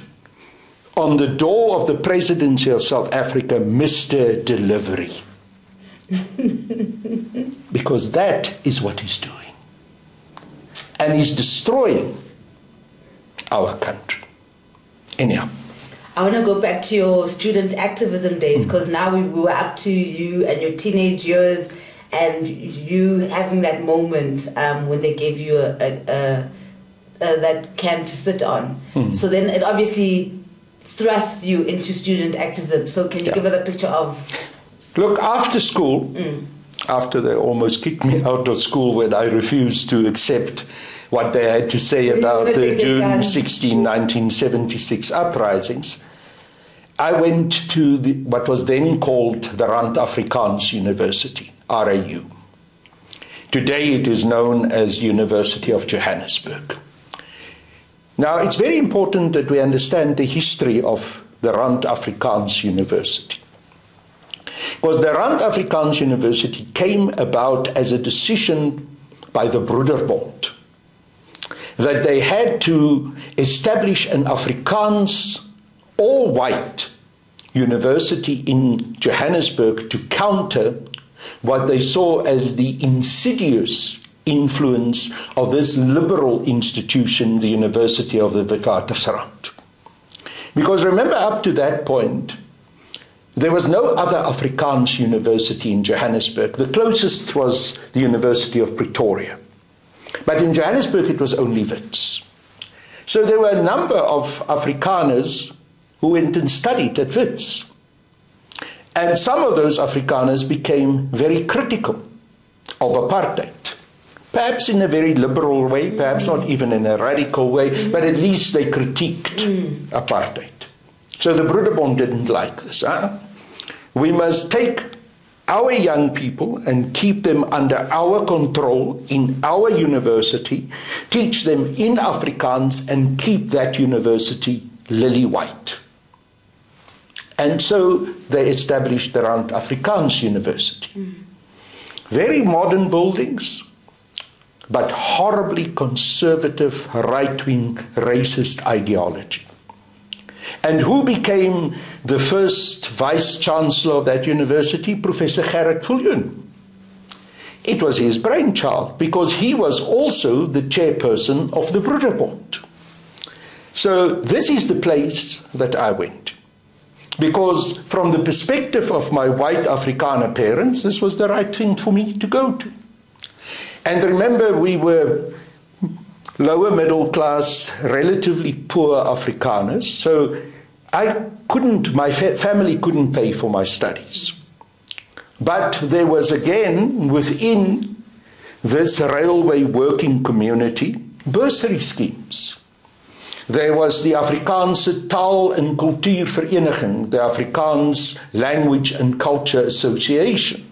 on the door of the presidency of South Africa, Mr. Delivery. Because that is what he's doing. And he's destroying our country. Anyhow. I want to go back to your student activism days, because now we were up to you and your teenage years and you having that moment when they gave you that can to sit on. So then it obviously thrusts you into student activism. So can you give us a picture of... Look, after school, after they almost kicked me out of school when I refused to accept what they had to say about the June 16, 1976 uprisings, I went to what was then called the Rand Afrikaans University, RAU. Today it is known as University of Johannesburg. Now, it's very important that we understand the history of the Rand Afrikaans University. Because the Rand Afrikaans University came about as a decision by the Broederbond that they had to establish an Afrikaans, all-white university in Johannesburg to counter what they saw as the insidious influence of this liberal institution, the University of the Witwatersrand. Because remember, up to that point, there was no other Afrikaans university in Johannesburg. The closest was the University of Pretoria. But in Johannesburg, it was only Wits. So there were a number of Afrikaners who went and studied at Wits. And some of those Afrikaners became very critical of apartheid. Perhaps in a very liberal way, perhaps not even in a radical way, but at least they critiqued apartheid. So the Broederbond didn't like this. We must take our young people and keep them under our control in our university, teach them in Afrikaans and keep that university lily white. And so they established the Rand Afrikaans University. Very modern buildings, but horribly conservative, right-wing, racist ideology. And who became the first vice-chancellor of that university? Professor Gerrit Viljoen. It was his brainchild, because he was also the chairperson of the Broederbond. So this is the place that I went. Because from the perspective of my white Afrikaner parents, this was the right thing for me to go to. And remember, we were lower middle class, relatively poor Afrikaners, so my family couldn't pay for my studies. But there was again, within this railway working community, bursary schemes. There was the Afrikaanse Taal en Kultuurvereniging, the Afrikaans Language and Culture Association,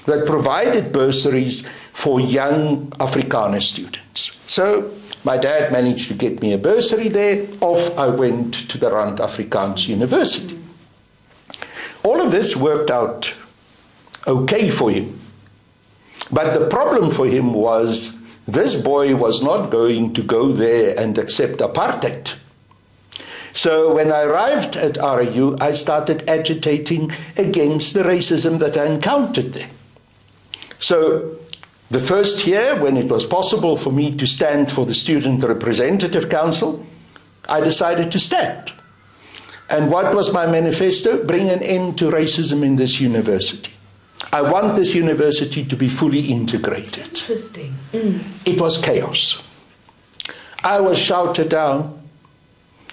that provided bursaries for young Afrikaner students. So my dad managed to get me a bursary there. Off I went to the Rand Afrikaans University. All of this worked out okay for him. But the problem for him was this boy was not going to go there and accept apartheid. So when I arrived at RAU, I started agitating against the racism that I encountered there. So the first year, when it was possible for me to stand for the Student Representative Council, I decided to stand. And what was my manifesto? Bring an end to racism in this university. I want this university to be fully integrated. Interesting. It was chaos. I was shouted down.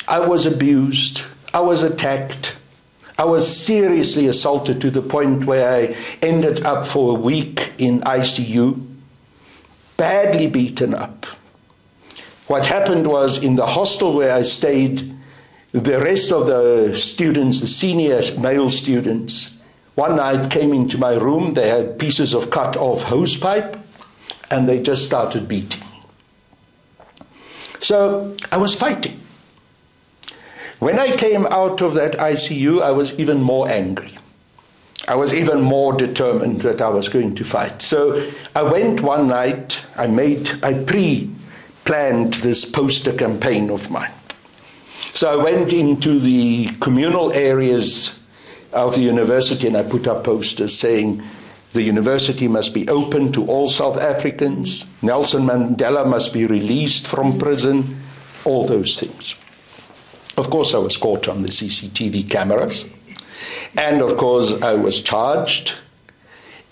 I was abused. I was attacked. I was seriously assaulted to the point where I ended up for a week in ICU, badly beaten up. What happened was, in the hostel where I stayed, the rest of the students, the senior male students, one night came into my room. They had pieces of cut off hosepipe and they just started beating me. So I was fighting. When I came out of that ICU, I was even more angry. I was even more determined that I was going to fight. So I went one night, I pre-planned this poster campaign of mine. So I went into the communal areas of the university and I put up posters saying the university must be open to all South Africans, Nelson Mandela must be released from prison, all those things. Of course, I was caught on the CCTV cameras, and of course I was charged,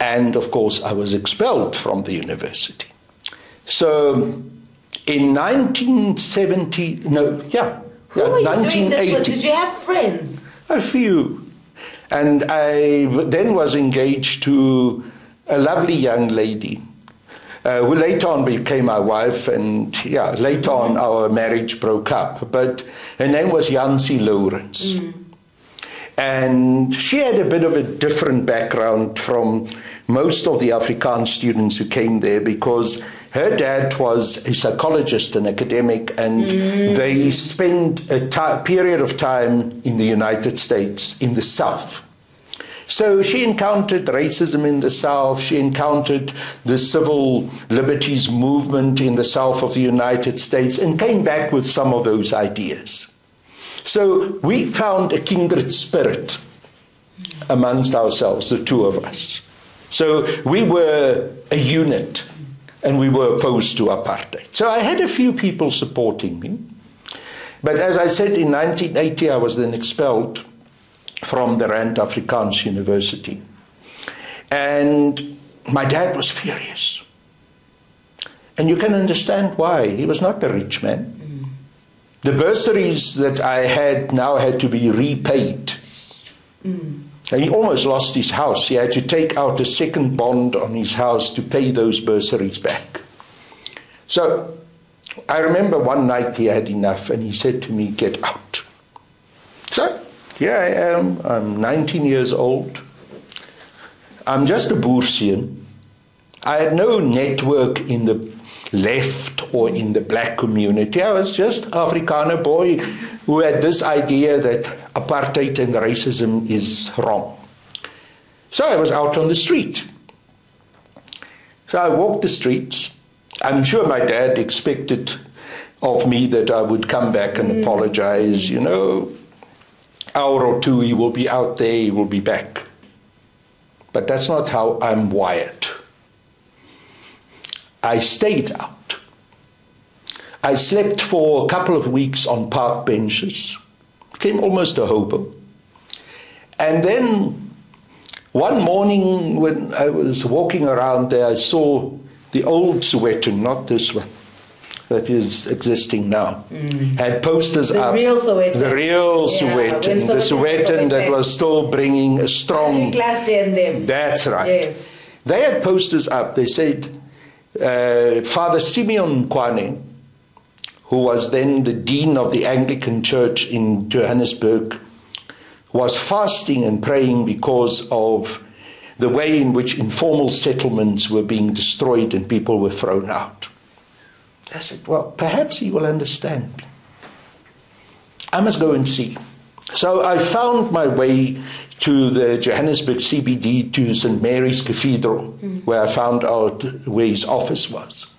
and of course I was expelled from the university. So in 1970, Who were you 1980, doing this with? Did you have friends? A few. And I then was engaged to a lovely young lady who later on became my wife, and later on our marriage broke up. But her name was Jansie Lawrence. And she had a bit of a different background from most of the Afrikaans students who came there, because her dad was a psychologist, an academic, and they spent a period of time in the United States, in the South. So she encountered racism in the South, she encountered the civil liberties movement in the South of the United States, and came back with some of those ideas. So we found a kindred spirit amongst ourselves, the two of us. So we were a unit, and we were opposed to apartheid. So I had a few people supporting me. But as I said, in 1980, I was then expelled from the Rand Afrikaans University. And my dad was furious. And you can understand why. He was not a rich man. The bursaries that I had now had to be repaid. And he almost lost his house. He had to take out a second bond on his house to pay those bursaries back. So I remember one night he had enough and he said to me, "Get out." So here I am, I'm 19 years old. I'm just a Boerseun. I had no network in the left or in the black community. I was just an Afrikaner boy who had this idea that apartheid and racism is wrong. So I was out on the street. So I walked the streets. I'm sure my dad expected of me that I would come back and apologize. You know, hour or two, he will be out there, he will be back. But that's not how I'm wired. I stayed out. I slept for a couple of weeks on park benches, became almost a hobo. And then one morning when I was walking around there, I saw the old Sowetan, not this one, that is existing now, had posters up. Real Sowetan. The real Sowetan. The Sowetan that was still bringing a strong... That's right. Yes. They had posters up. They said, Father Simeon Kwane, who was then the dean of the Anglican Church in Johannesburg, was fasting and praying because of the way in which informal settlements were being destroyed and people were thrown out. I said, well, perhaps he will understand me. I must go and see. So I found my way to the Johannesburg CBD, to St. Mary's Cathedral, where I found out where his office was.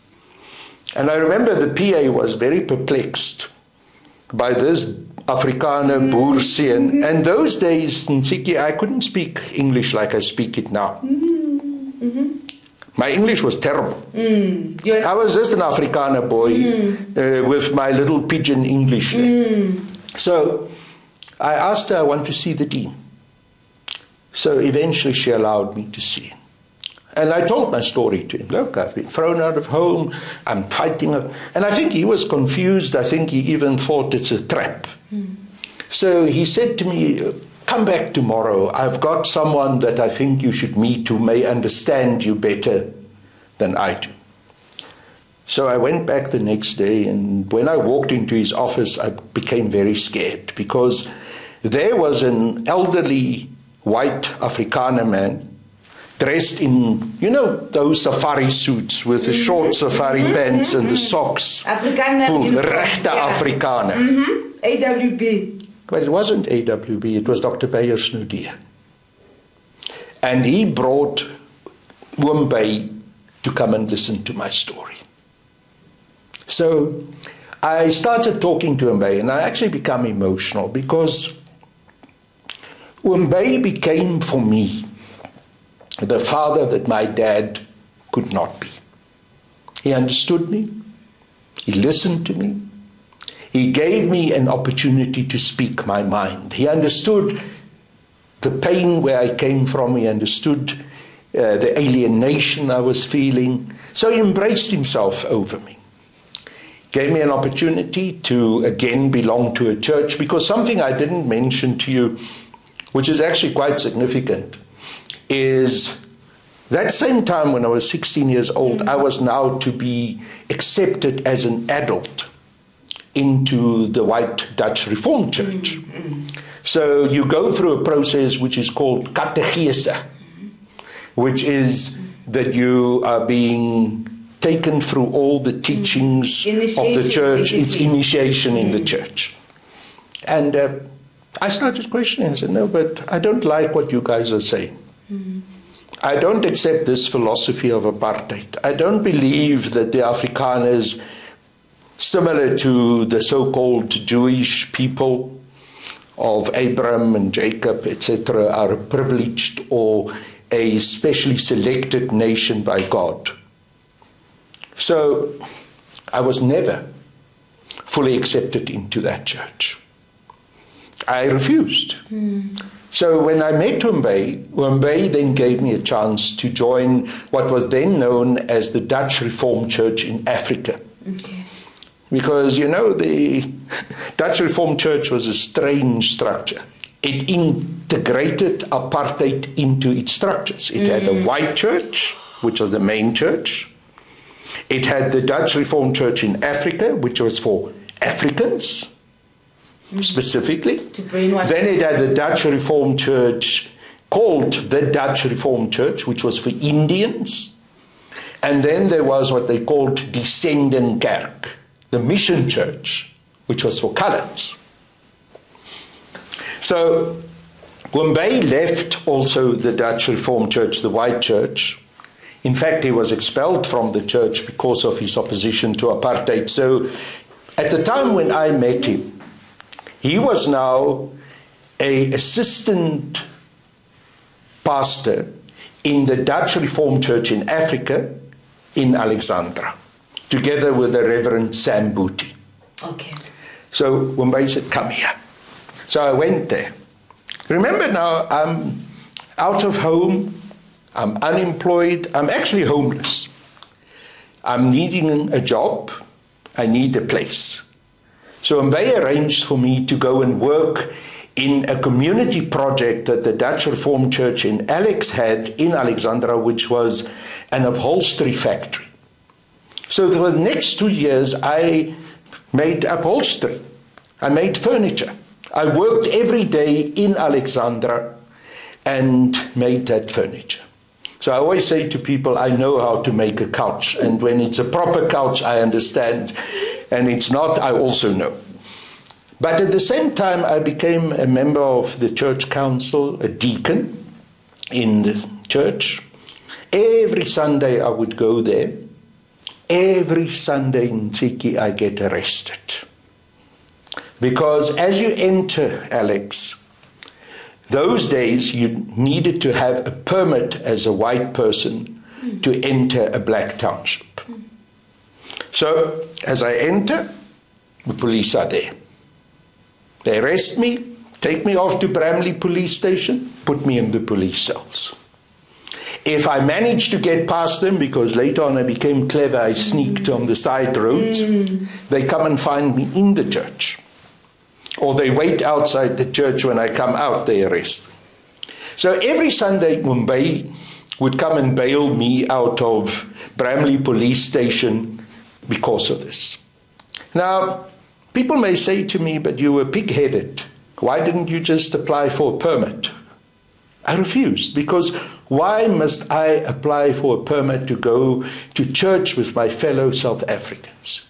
And I remember the PA was very perplexed by this Afrikaner Boerseun. And those days, Ntsiki, I couldn't speak English like I speak it now. My English was terrible. I was just an Afrikaner boy with my little pidgin English. So I asked her, I want to see the dean. So eventually she allowed me to see him. And I told my story to him. Look, I've been thrown out of home. I'm fighting. And I think he was confused. I think he even thought it's a trap. So he said to me, come back tomorrow. I've got someone that I think you should meet who may understand you better than I do. So I went back the next day, and when I walked into his office, I became very scared, because there was an elderly white Afrikaner man dressed in, you know, those safari suits with the short safari pants and the socks. Afrikaner. Rechte Afrikaner. AWB. But it wasn't AWB, it was Dr. Beyers Naudè. And he brought Bey to come and listen to my story. So I started talking to Bey, and I actually became emotional, because Bey became for me the father that my dad could not be. He understood me. He listened to me. He gave me an opportunity to speak my mind. He understood the pain where I came from. He understood the alienation I was feeling. So he embraced himself over me. Gave me an opportunity to again belong to a church, because something I didn't mention to you, which is actually quite significant, is that same time when I was 16 years old, I was now to be accepted as an adult into the white Dutch Reformed Church. So you go through a process which is called catechese, which is that you are being taken through all the teachings of the church. It's initiation in the church. And I started questioning. I said, no, but I don't like what you guys are saying. I don't accept this philosophy of apartheid. I don't believe that the Afrikaners, similar to the so-called Jewish people of Abraham and Jacob, etc., are privileged or a specially selected nation by God. So I was never fully accepted into that church. I refused. So when I met Bey then gave me a chance to join what was then known as the Dutch Reformed Church in Africa. Okay. Because, you know, the Dutch Reformed Church was a strange structure. It integrated apartheid into its structures. It had a white church, which was the main church. It had the Dutch Reformed Church in Africa, which was for Africans, specifically. To brainwash. Then it had the Dutch Reformed Church called the Dutch Reformed Church, which was for Indians. And then there was what they called die Zendingskerk, the Mission Church, which was for colours. So Moya left also the Dutch Reformed Church, the white church. In fact, he was expelled from the church because of his opposition to apartheid. So at the time when I met him, he was now an assistant pastor in the Dutch Reformed Church in Africa, in Alexandra, together with the Reverend Sam Booty. Okay. So Moya said, come here. So I went there. Remember now, I'm out of home, I'm unemployed, I'm actually homeless. I'm needing a job, I need a place. So Moya arranged for me to go and work in a community project that the Dutch Reformed Church in Alex had in Alexandra, which was an upholstery factory. So for the next 2 years, I made upholstery. I made furniture. I worked every day in Alexandra and made that furniture. So I always say to people, I know how to make a couch. And when it's a proper couch, I understand. And it's not, I also know. But at the same time, I became a member of the church council, a deacon in the church. Every Sunday I would go there. Every Sunday in Ntsiki I get arrested. Because as you enter, Alex, those days you needed to have a permit as a white person to enter a black township. So as I enter, the police are there. They arrest me, take me off to Bramley police station, put me in the police cells. If I managed to get past them, because later on I became clever, I sneaked on the side roads, they come and find me in the church. Or they wait outside the church. When I come out, they arrest me. So every Sunday, Moya would come and bail me out of Bramley police station because of this. Now, people may say to me, but you were pig-headed. Why didn't you just apply for a permit? I refused, because why must I apply for a permit to go to church with my fellow South Africans?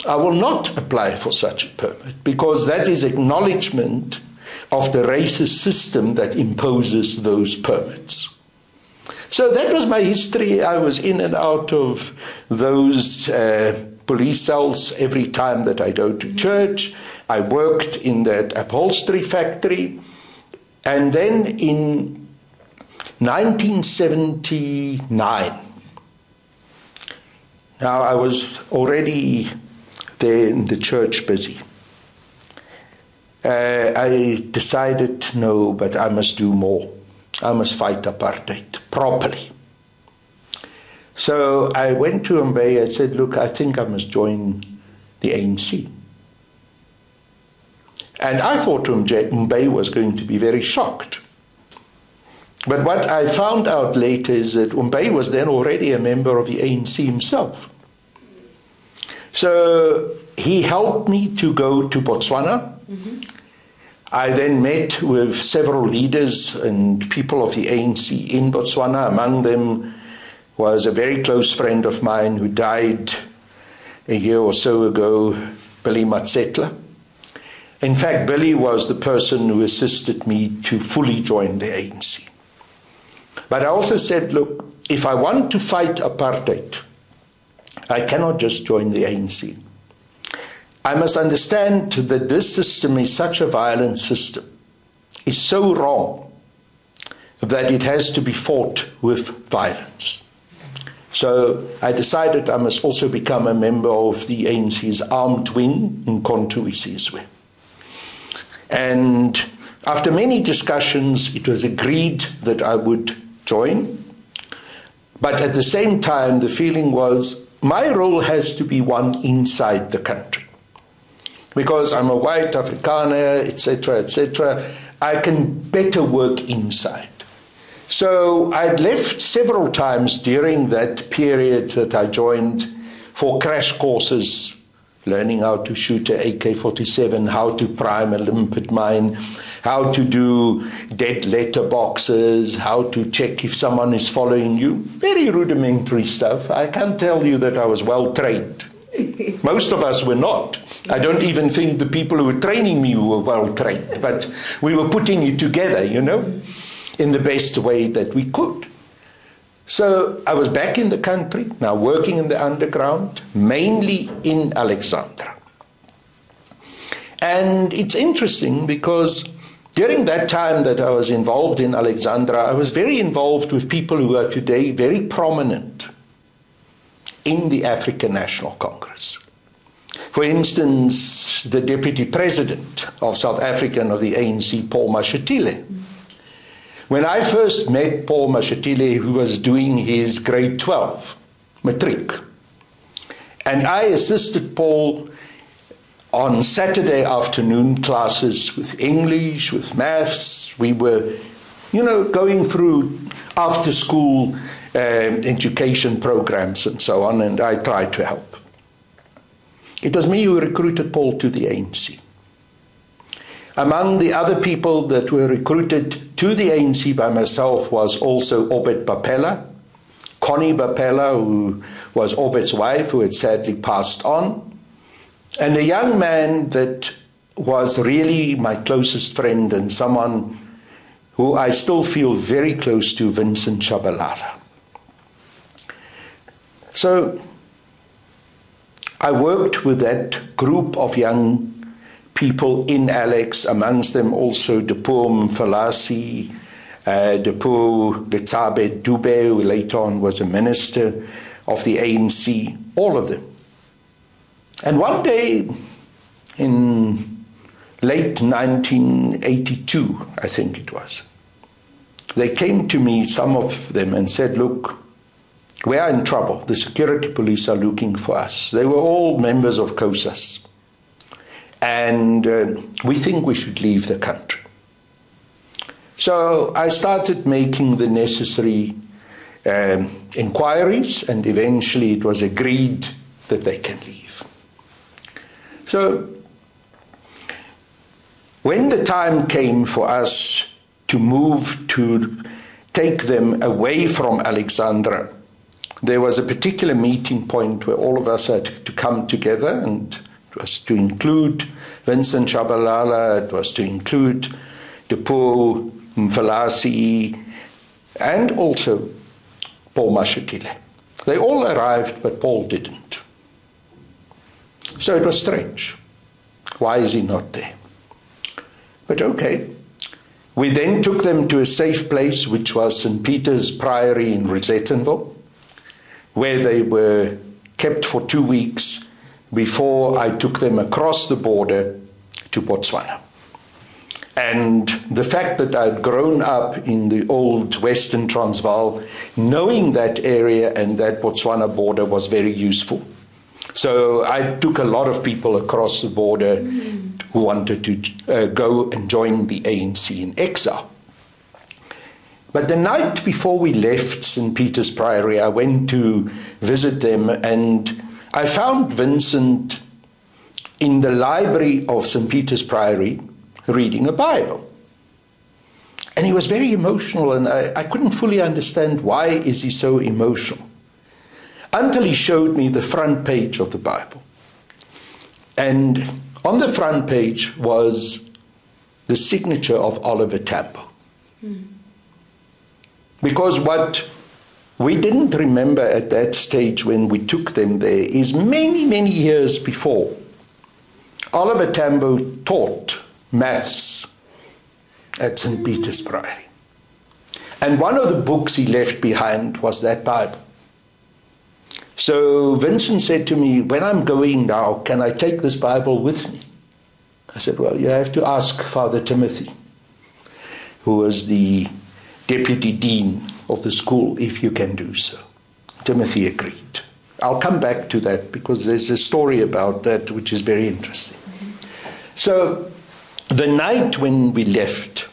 I will not apply for such a permit, because that is acknowledgement of the racist system that imposes those permits. So that was my history. I was in and out of those police cells every time that I go to church. I worked in that upholstery factory. And then in 1979, now I was already there in the church busy. I decided, no, but I must do more. I must fight apartheid properly. So I went to Moya and said, look, I think I must join the ANC. And I thought Moya was going to be very shocked. But what I found out later is that Moya was then already a member of the ANC himself. So he helped me to go to Botswana. I then met with several leaders and people of the ANC in Botswana. Among them was a very close friend of mine who died a year or so ago, Billy Matsetla. In fact, Billy was the person who assisted me to fully join the ANC. But I also said, look, if I want to fight apartheid, I cannot just join the ANC. I must understand that this system is such a violent system, is so wrong, that it has to be fought with violence. So I decided I must also become a member of the ANC's armed wing in Kontu Isizwe. And after many discussions, it was agreed that I would join. But at the same time, the feeling was my role has to be one inside the country. Because I'm a white Afrikaner, etc., etc., I can better work inside. So I'd left several times during that period that I joined for crash courses, learning how to shoot an AK-47, how to prime a limpet mine, how to do dead letterboxes, how to check if someone is following you. Very rudimentary stuff. I can't tell you that I was well trained. Most of us were not. I don't even think the people who were training me were well trained, but we were putting it together, you know, in the best way that we could. So I was back in the country, now working in the underground, mainly in Alexandra. And it's interesting because during that time that I was involved in Alexandra, I was very involved with people who are today very prominent in the African National Congress. For instance, the Deputy President of South Africa and of the ANC, Paul Mashatile. When I first met Paul Mashatile, who was doing his grade 12 matric, and I assisted Paul on Saturday afternoon classes with English, with maths. We were, you know, going through after school education programs and so on, and I tried to help. It was me who recruited Paul to the ANC. Among the other people that were recruited to the ANC by myself was also Obed Bapela, Connie Bapela, who was Obed's wife, who had sadly passed on, and a young man that was really my closest friend and someone who I still feel very close to, Vincent Shabalala. So I worked with that group of young people in Alex, amongst them also Depo Mfalasi, Depo Betsabe Dube, who later on was a minister of the ANC, all of them. And one day in late 1982, I think it was, they came to me, some of them, and said, look, we are in trouble. The security police are looking for us. They were all members of COSAS. And we think we should leave the country. So I started making the necessary inquiries, and eventually it was agreed that they can leave. So when the time came for us to move to take them away from Alexandra, there was a particular meeting point where all of us had to come together, and it was to include Vincent Shabalala, it was to include Depo Mfalasi, and also Paul Mashatile. They all arrived, but Paul didn't. So it was strange. Why is he not there? But okay. We then took them to a safe place, which was St. Peter's Priory in Rosettenville, where they were kept for 2 weeks before I took them across the border to Botswana. And the fact that I'd grown up in the old Western Transvaal, knowing that area and that Botswana border was very useful. So I took a lot of people across the border who wanted to go and join the ANC in exile. But the night before we left St. Peter's Priory, I went to visit them, and I found Vincent in the library of St. Peter's Priory reading a Bible. And he was very emotional, and I couldn't fully understand why is he so emotional, until he showed me the front page of the Bible. And on the front page was the signature of Oliver Tambo. Because what we didn't remember at that stage when we took them there is many, many years before, Oliver Tambo taught maths at St. Peter's Priory. And one of the books he left behind was that Bible. So Vincent said to me, when I'm going now, can I take this Bible with me? I said, well, you have to ask Father Timothy, who was the deputy dean of the school, if you can do so. Timothy agreed. I'll come back to that because there's a story about that which is very interesting. So the night when we left,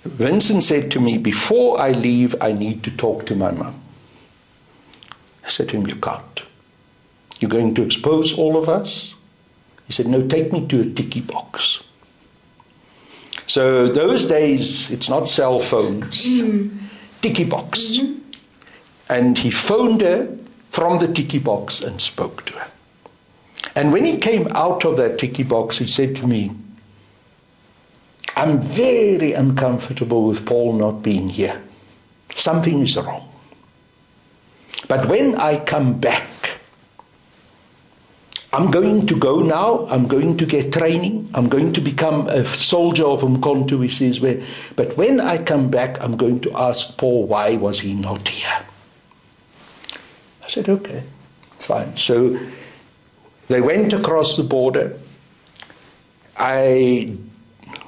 Vincent said to me, before I leave, I need to talk to my mum. I said to him, you can't. You're going to expose all of us? He said, no, take me to a tiki box. So those days, it's not cell phones, tiki box. And he phoned her from the tiki box and spoke to her. And when he came out of that tiki box, he said to me, I'm very uncomfortable with Paul not being here. Something is wrong. But when I come back, I'm going to go now, I'm going to get training, I'm going to become a soldier of Umkhonto, he says, but when I come back, I'm going to ask Paul, why was he not here? I said, okay, fine. So they went across the border. I,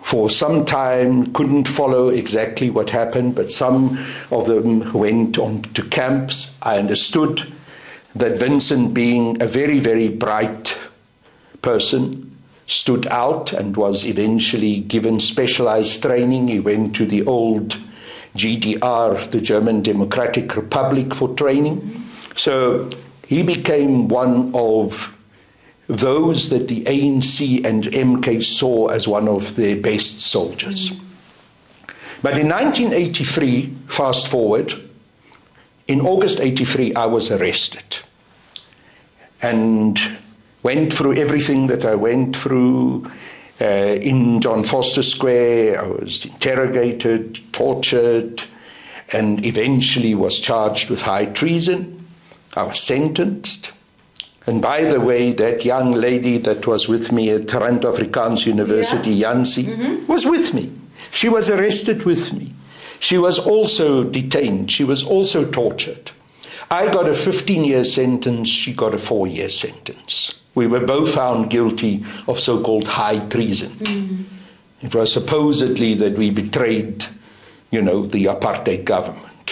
for some time, couldn't follow exactly what happened, but some of them went on to camps. I understood that Vincent, being a very, very bright person, stood out and was eventually given specialized training. He went to the old GDR, the German Democratic Republic, for training. So he became one of those that the ANC and MK saw as one of their best soldiers. But in 1983, fast forward, in August 83, I was arrested and went through everything that I went through in John Foster Square. I was interrogated, tortured, and eventually was charged with high treason. I was sentenced. And by the way, that young lady that was with me at Rand Afrikaans University, Ntsiki, was with me. She was arrested with me. She was also detained. She was also tortured. I got a 15-year sentence. She got a 4-year sentence. We were both found guilty of so-called high treason. It was supposedly that we betrayed, the apartheid government,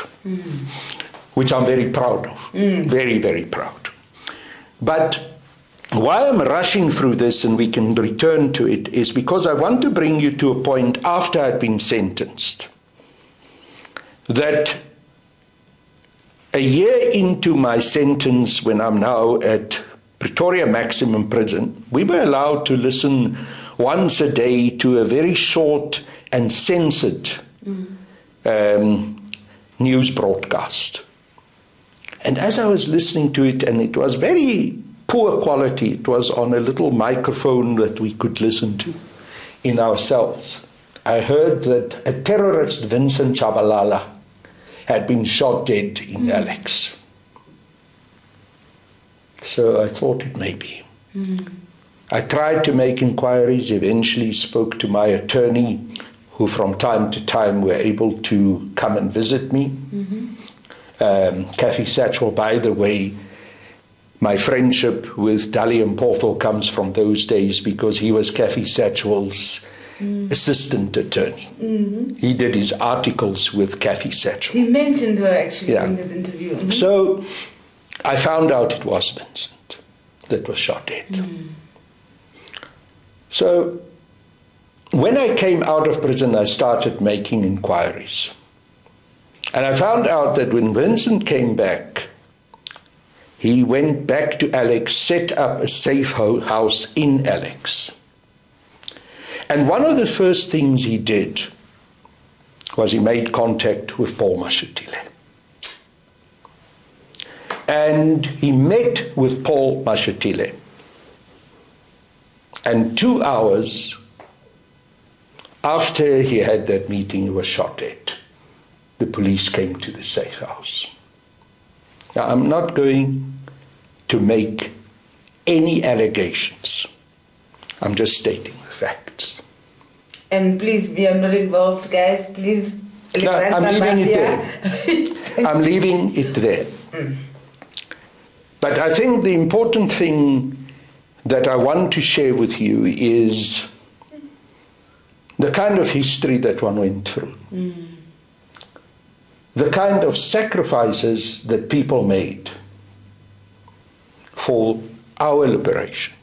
which I'm very proud of. Very, very proud. But why I'm rushing through this, and we can return to it, is because I want to bring you to a point after I've been sentenced, that a year into my sentence, when I'm now at Pretoria Maximum Prison, we were allowed to listen once a day to a very short and censored news broadcast. And as I was listening to it, and it was very poor quality, it was on a little microphone that we could listen to in our cells, I heard that a terrorist, Vincent Chabalala, had been shot dead in Alex. So I thought it may be. I tried to make inquiries, eventually spoke to my attorney, who from time to time were able to come and visit me. Kathy Satchell, by the way, my friendship with Dali Mpofu comes from those days because he was Kathy Satchell's assistant attorney. He did his articles with Kathy Satchell. He mentioned her actually in his interview. So I found out it was Vincent that was shot dead. So when I came out of prison, I started making inquiries. And I found out that when Vincent came back, he went back to Alex, set up a safe house in Alex. And one of the first things he did was he made contact with Paul Mashatile. And he met with Paul Mashatile. And 2 hours after he had that meeting, he was shot dead. The police came to the safe house. Now, I'm not going to make any allegations. I'm just stating the facts. And please, we are not involved, guys. Please. No, I'm leaving it there. I'm leaving it there. But I think the important thing that I want to share with you is the kind of history that one went through. The kind of sacrifices that people made for our liberation.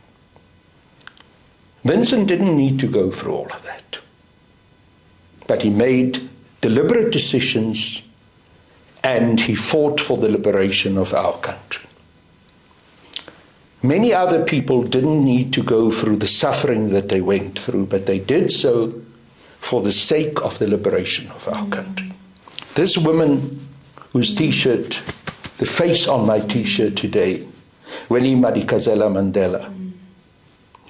Vincent didn't need to go through all of that. But he made deliberate decisions and he fought for the liberation of our country. Many other people didn't need to go through the suffering that they went through, but they did so for the sake of the liberation of our country. This woman whose T-shirt, the face on my T-shirt today, Winnie Madikizela Mandela,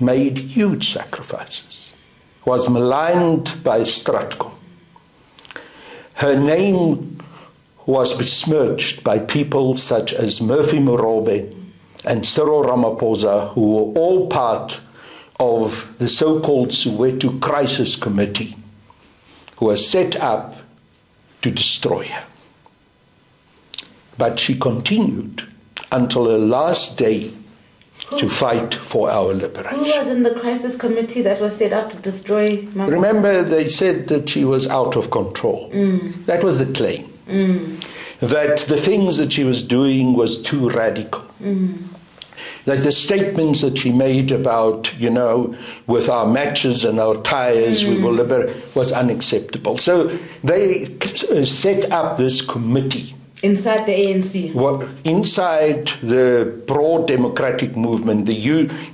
made huge sacrifices, was maligned by Stratcom. Her name was besmirched by people such as Murphy Morobe and Cyril Ramaphosa, who were all part of the so-called Soweto Crisis Committee, who was set up to destroy her. But she continued until her last day to fight for our liberation. Who was in the crisis committee that was set up to destroy Mama? Remember, they said that she was out of control. That was the claim. That the things that she was doing was too radical. That the statements that she made about, with our matches and our tires, we will liberate, was unacceptable. So they set up this committee. Inside the ANC? Inside the broad democratic movement, the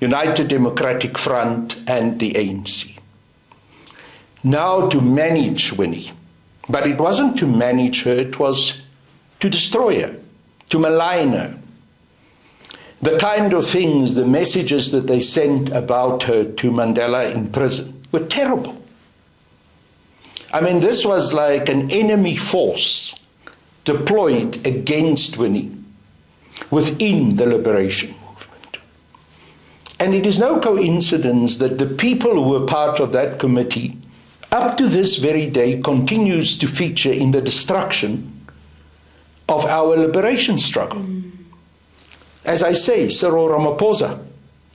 United Democratic Front and the ANC. Now to manage Winnie. But it wasn't to manage her, it was to destroy her, to malign her. The kind of things, the messages that they sent about her to Mandela in prison were terrible. I mean, this was like an enemy force deployed against Winnie within the liberation movement. And it is no coincidence that the people who were part of that committee up to this very day continues to feature in the destruction of our liberation struggle. As I say, Cyril Ramaphosa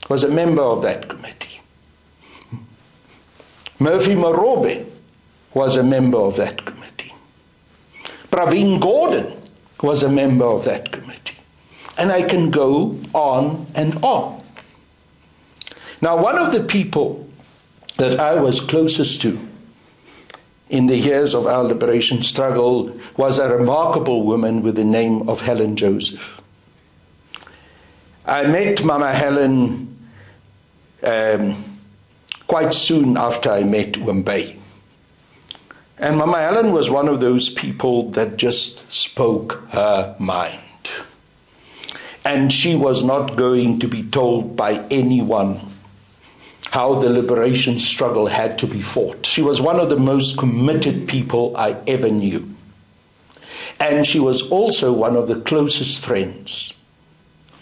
was a member of that committee. Murphy Morobe was a member of that committee. Pravin Gordhan was a member of that committee. And I can go on and on. Now, one of the people that I was closest to in the years of our liberation struggle was a remarkable woman with the name of Helen Joseph. I met Mama Helen quite soon after I met Wimbay. And Mama Helen was one of those people that just spoke her mind. And she was not going to be told by anyone how the liberation struggle had to be fought. She was one of the most committed people I ever knew. And she was also one of the closest friends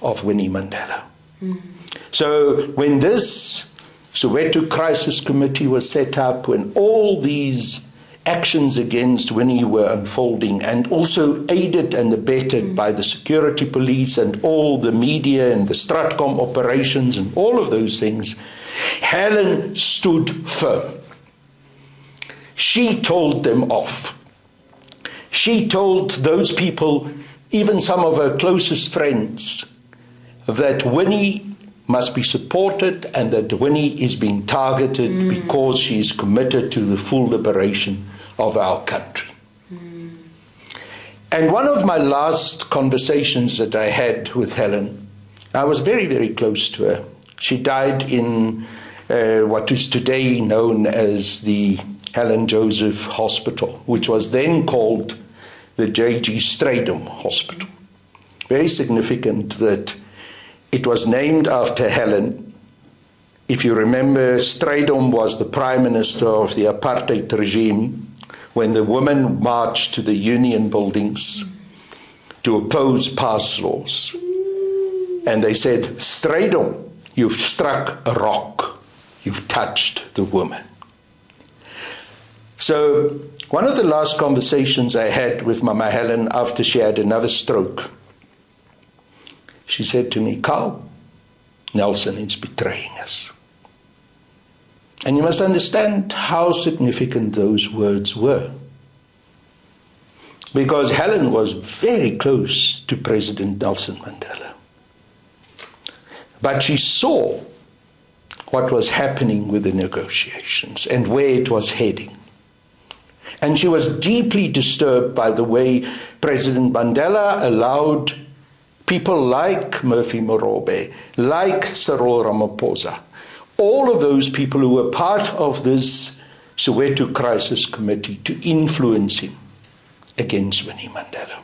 of Winnie Mandela. So when this Soweto Crisis Committee was set up, when all these actions against Winnie were unfolding, and also aided and abetted by the security police and all the media and the Stratcom operations and all of those things, Helen stood firm. She told them off. She told those people, even some of her closest friends, that Winnie must be supported and that Winnie is being targeted because she is committed to the full liberation of our country. And one of my last conversations that I had with Helen, I was very, very close to her. She died in what is today known as the Helen Joseph Hospital, which was then called the J.G. Strydom Hospital. Very significant that it was named after Helen. If you remember, Strydom was the prime minister of the apartheid regime when the women marched to the union buildings to oppose pass laws. And they said, Strydom, you've struck a rock. You've touched the woman. So one of the last conversations I had with Mama Helen after she had another stroke, she said to me, Carl, Nelson is betraying us. And you must understand how significant those words were. Because Helen was very close to President Nelson Mandela. But she saw what was happening with the negotiations and where it was heading. And she was deeply disturbed by the way President Mandela allowed people like Murphy Morobe, like Cyril Ramaphosa, all of those people who were part of this Soweto Crisis Committee to influence him against Winnie Mandela.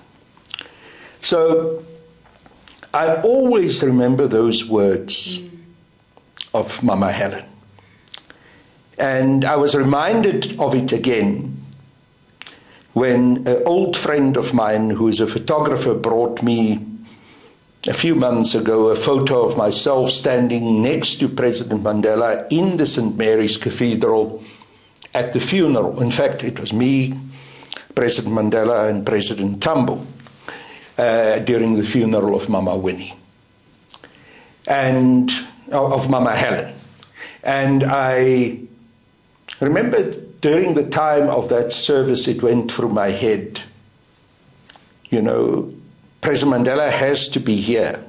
So I always remember those words of Mama Helen. And I was reminded of it again when an old friend of mine who is a photographer brought me a few months ago a photo of myself standing next to President Mandela in the St. Mary's Cathedral at the funeral. In fact, it was me, President Mandela, and President Tambo during the funeral of Mama Winnie and of Mama Helen. And I remember during the time of that service, it went through my head, you know, President Mandela has to be here.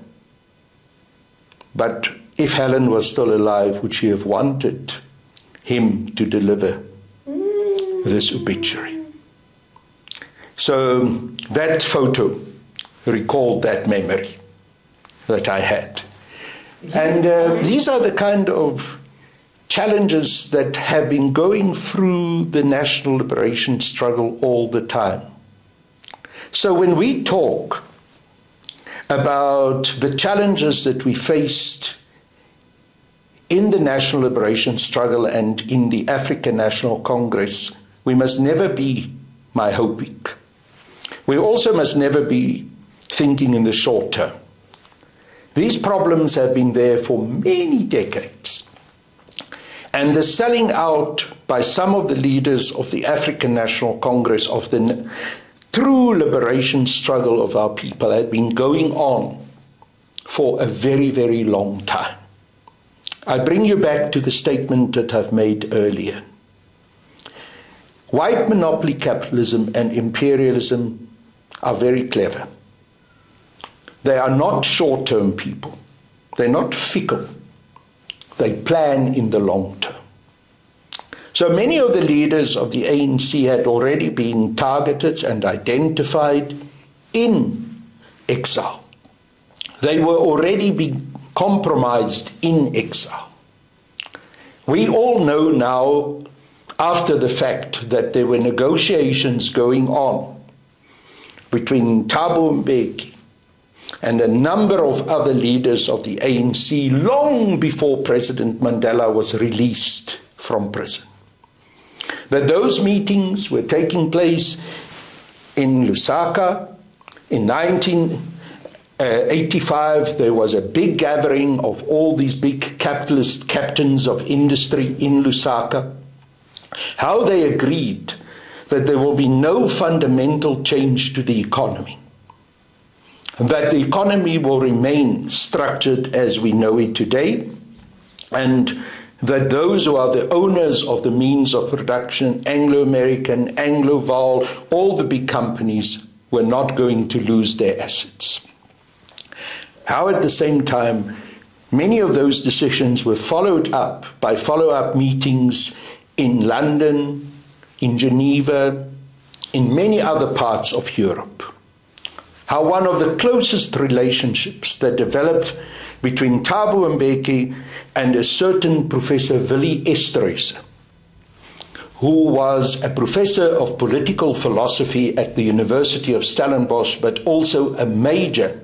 But if Helen was still alive, would she have wanted him to deliver this obituary? So that photo recalled that memory that I had. And these are the kind of challenges that have been going through the national liberation struggle all the time. So when we talk about the challenges that we faced in the national liberation struggle and in the African National Congress, we must never be myopic. We also must never be thinking in the short term. These problems have been there for many decades. And the selling out by some of the leaders of the African National Congress of the true liberation struggle of our people had been going on for a very, very long time. I bring you back to the statement that I've made earlier. White monopoly capitalism and imperialism are very clever. They are not short-term people. They're not fickle. They plan in the long term. So many of the leaders of the ANC had already been targeted and identified in exile. They were already being compromised in exile. We all know now, after the fact, that there were negotiations going on between Thabo Mbeki and a number of other leaders of the ANC long before President Mandela was released from prison. That those meetings were taking place in Lusaka. In 1985, there was a big gathering of all these big capitalist captains of industry in Lusaka. How they agreed that there will be no fundamental change to the economy, that the economy will remain structured as we know it today, and that those who are the owners of the means of production, Anglo-American, Anglo-Val, all the big companies, were not going to lose their assets. How at the same time, many of those decisions were followed up by follow-up meetings in London, in Geneva, in many other parts of Europe. How one of the closest relationships that developed between Thabo Mbeki and a certain Professor Willie Esterhuise, who was a professor of political philosophy at the University of Stellenbosch, but also a major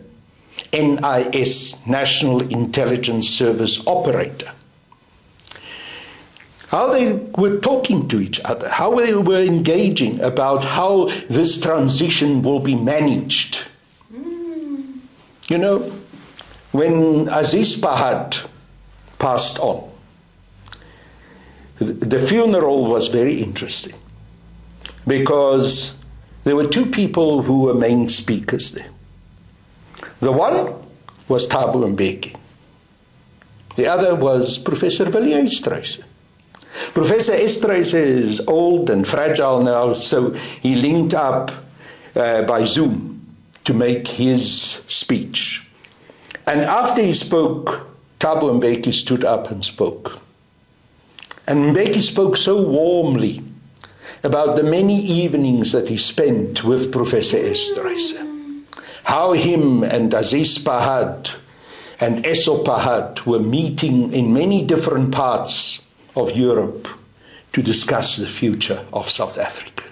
NIS, National Intelligence Service operator. How they were talking to each other, how they were engaging about how this transition will be managed. You know, when Aziz Pahad passed on, the funeral was very interesting because there were two people who were main speakers there. The one was Thabo Mbeki. The other was Professor Willie Esterhuise. Professor Esterhuise is old and fragile now, so he linked up by Zoom to make his speech. And after he spoke, Thabo Mbeki stood up and spoke. And Mbeki spoke so warmly about the many evenings that he spent with Professor Esterhuise. how him and Aziz Pahad and Eso Pahad were meeting in many different parts of Europe to discuss the future of South Africa.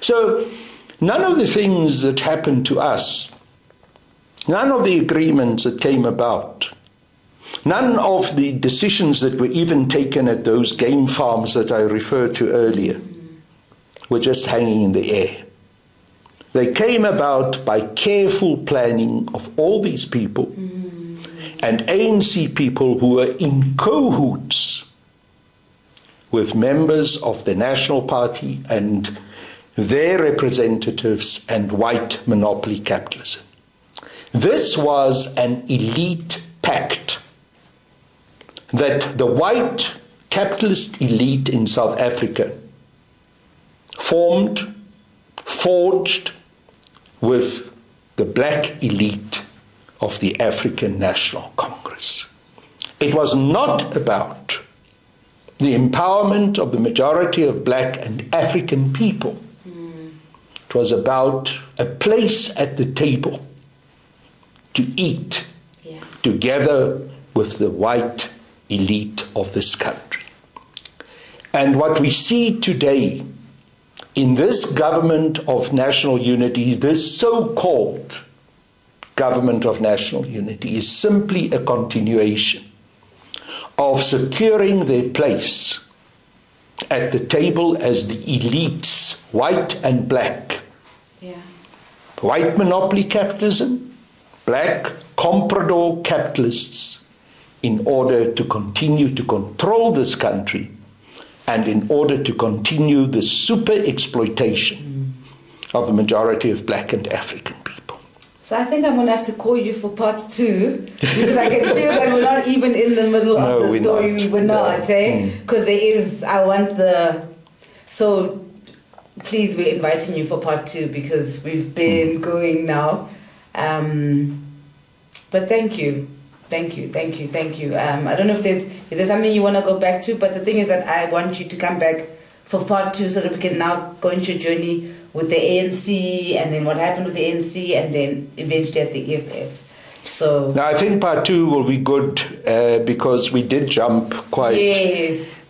So none of the things that happened to us, none of the agreements that came about, none of the decisions that were even taken at those game farms that I referred to earlier were just hanging in the air. They came about by careful planning of all these people and ANC people who were in cahoots with members of the National Party and their representatives and white monopoly capitalism. This was an elite pact that the white capitalist elite in South Africa formed, forged with the black elite of the African National Congress. It was not about the empowerment of the majority of black and African people. It was about a place at the table to eat together with the white elite of this country. And what we see today in this government of national unity, this so-called government of national unity, is simply a continuation of securing their place at the table as the elites, white and black. White monopoly capitalism, black comprador capitalists, in order to continue to control this country and in order to continue the super exploitation of the majority of black and African people. So I think I'm going to have to call you for part 2, because I can feel that we're not even in the middle of the story. We're not, eh? Because there is, so please, we're inviting you for part 2 because we've been going now. But thank you. Thank you. I don't know if there's something you want to go back to, but the thing is that I want you to come back for part 2 so that we can now go into a journey with the ANC and then what happened with the ANC and then eventually at the EFFs. So now I think part 2 will be good because we did jump quite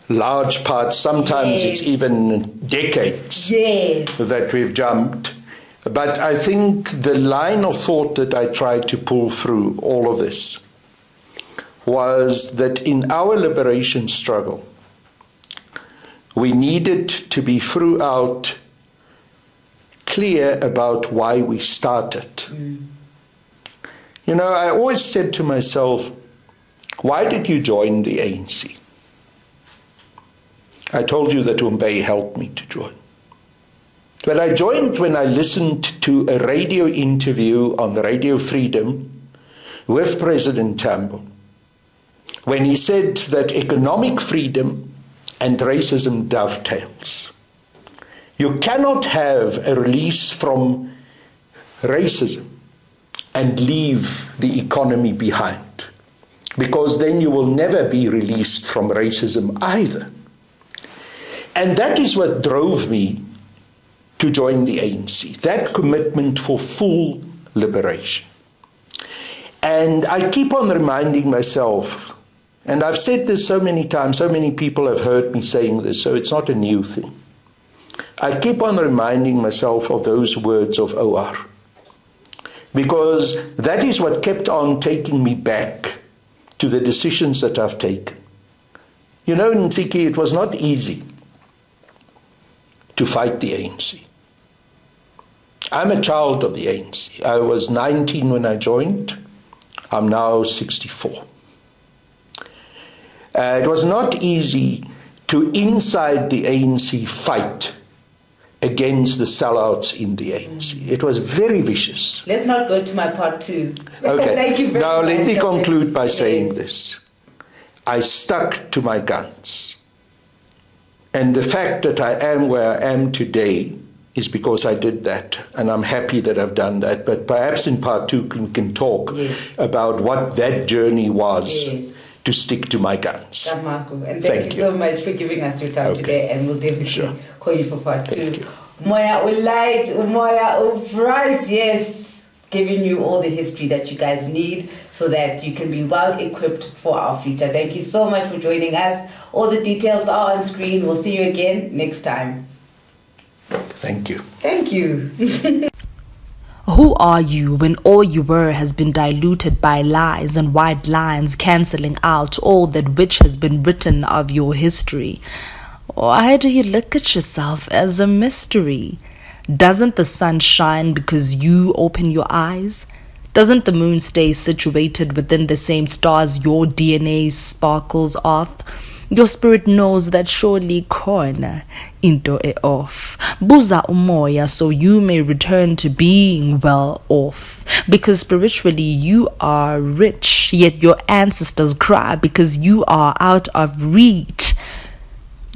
large parts. Sometimes it's even decades that we've jumped. But I think the line of thought that I tried to pull through all of this was that in our liberation struggle, we needed to be throughout clear about why we started. You know, I always said to myself, why did you join the ANC? I told you that Naudè helped me to join. But I joined when I listened to a radio interview on the Radio Freedom with President Tambo, when he said that economic freedom and racism dovetails. You cannot have a release from racism and leave the economy behind, because then you will never be released from racism either. And that is what drove me to join the ANC, that commitment for full liberation. And I keep on reminding myself, and I've said this so many times, so many people have heard me saying this, so it's not a new thing. I keep on reminding myself of those words of OR, because that is what kept on taking me back to the decisions that I've taken. You know, Ntsiki, it was not easy to fight the ANC. I'm a child of the ANC. I was 19 when I joined. I'm now 64. It was not easy to, inside the ANC, fight against the sellouts in the ANC. It was very vicious. Let's not go to my part 2. Okay. Thank you very now much. let me conclude by saying this. I stuck to my guns. And the fact that I am where I am today is because I did that, and I'm happy that I've done that. But perhaps in part 2 we can talk about what that journey was to stick to my guns. And thank you so much for giving us your time today, and we'll definitely call you for part 2. Moya Ulight, Moya Bright, yes. giving you all the history that you guys need so that you can be well equipped for our future. Thank you so much for joining us. All the details are on screen. We'll see you again next time. Thank you. Thank you. Who are you when all you were has been diluted by lies and white lines cancelling out all that which has been written of your history? Why do you look at yourself as a mystery? Doesn't the sun shine because you open your eyes? Doesn't the moon stay situated within the same stars your DNA sparkles off? Your spirit knows that surely corner into e off. Buza umoya so you may return to being well off. Because spiritually you are rich, yet your ancestors cry because you are out of reach.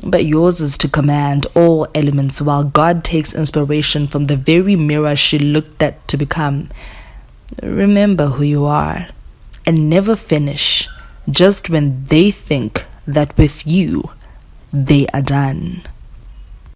But yours is to command all elements while God takes inspiration from the very mirror she looked at to become. Remember who you are and never finish just when they think that with you they are done.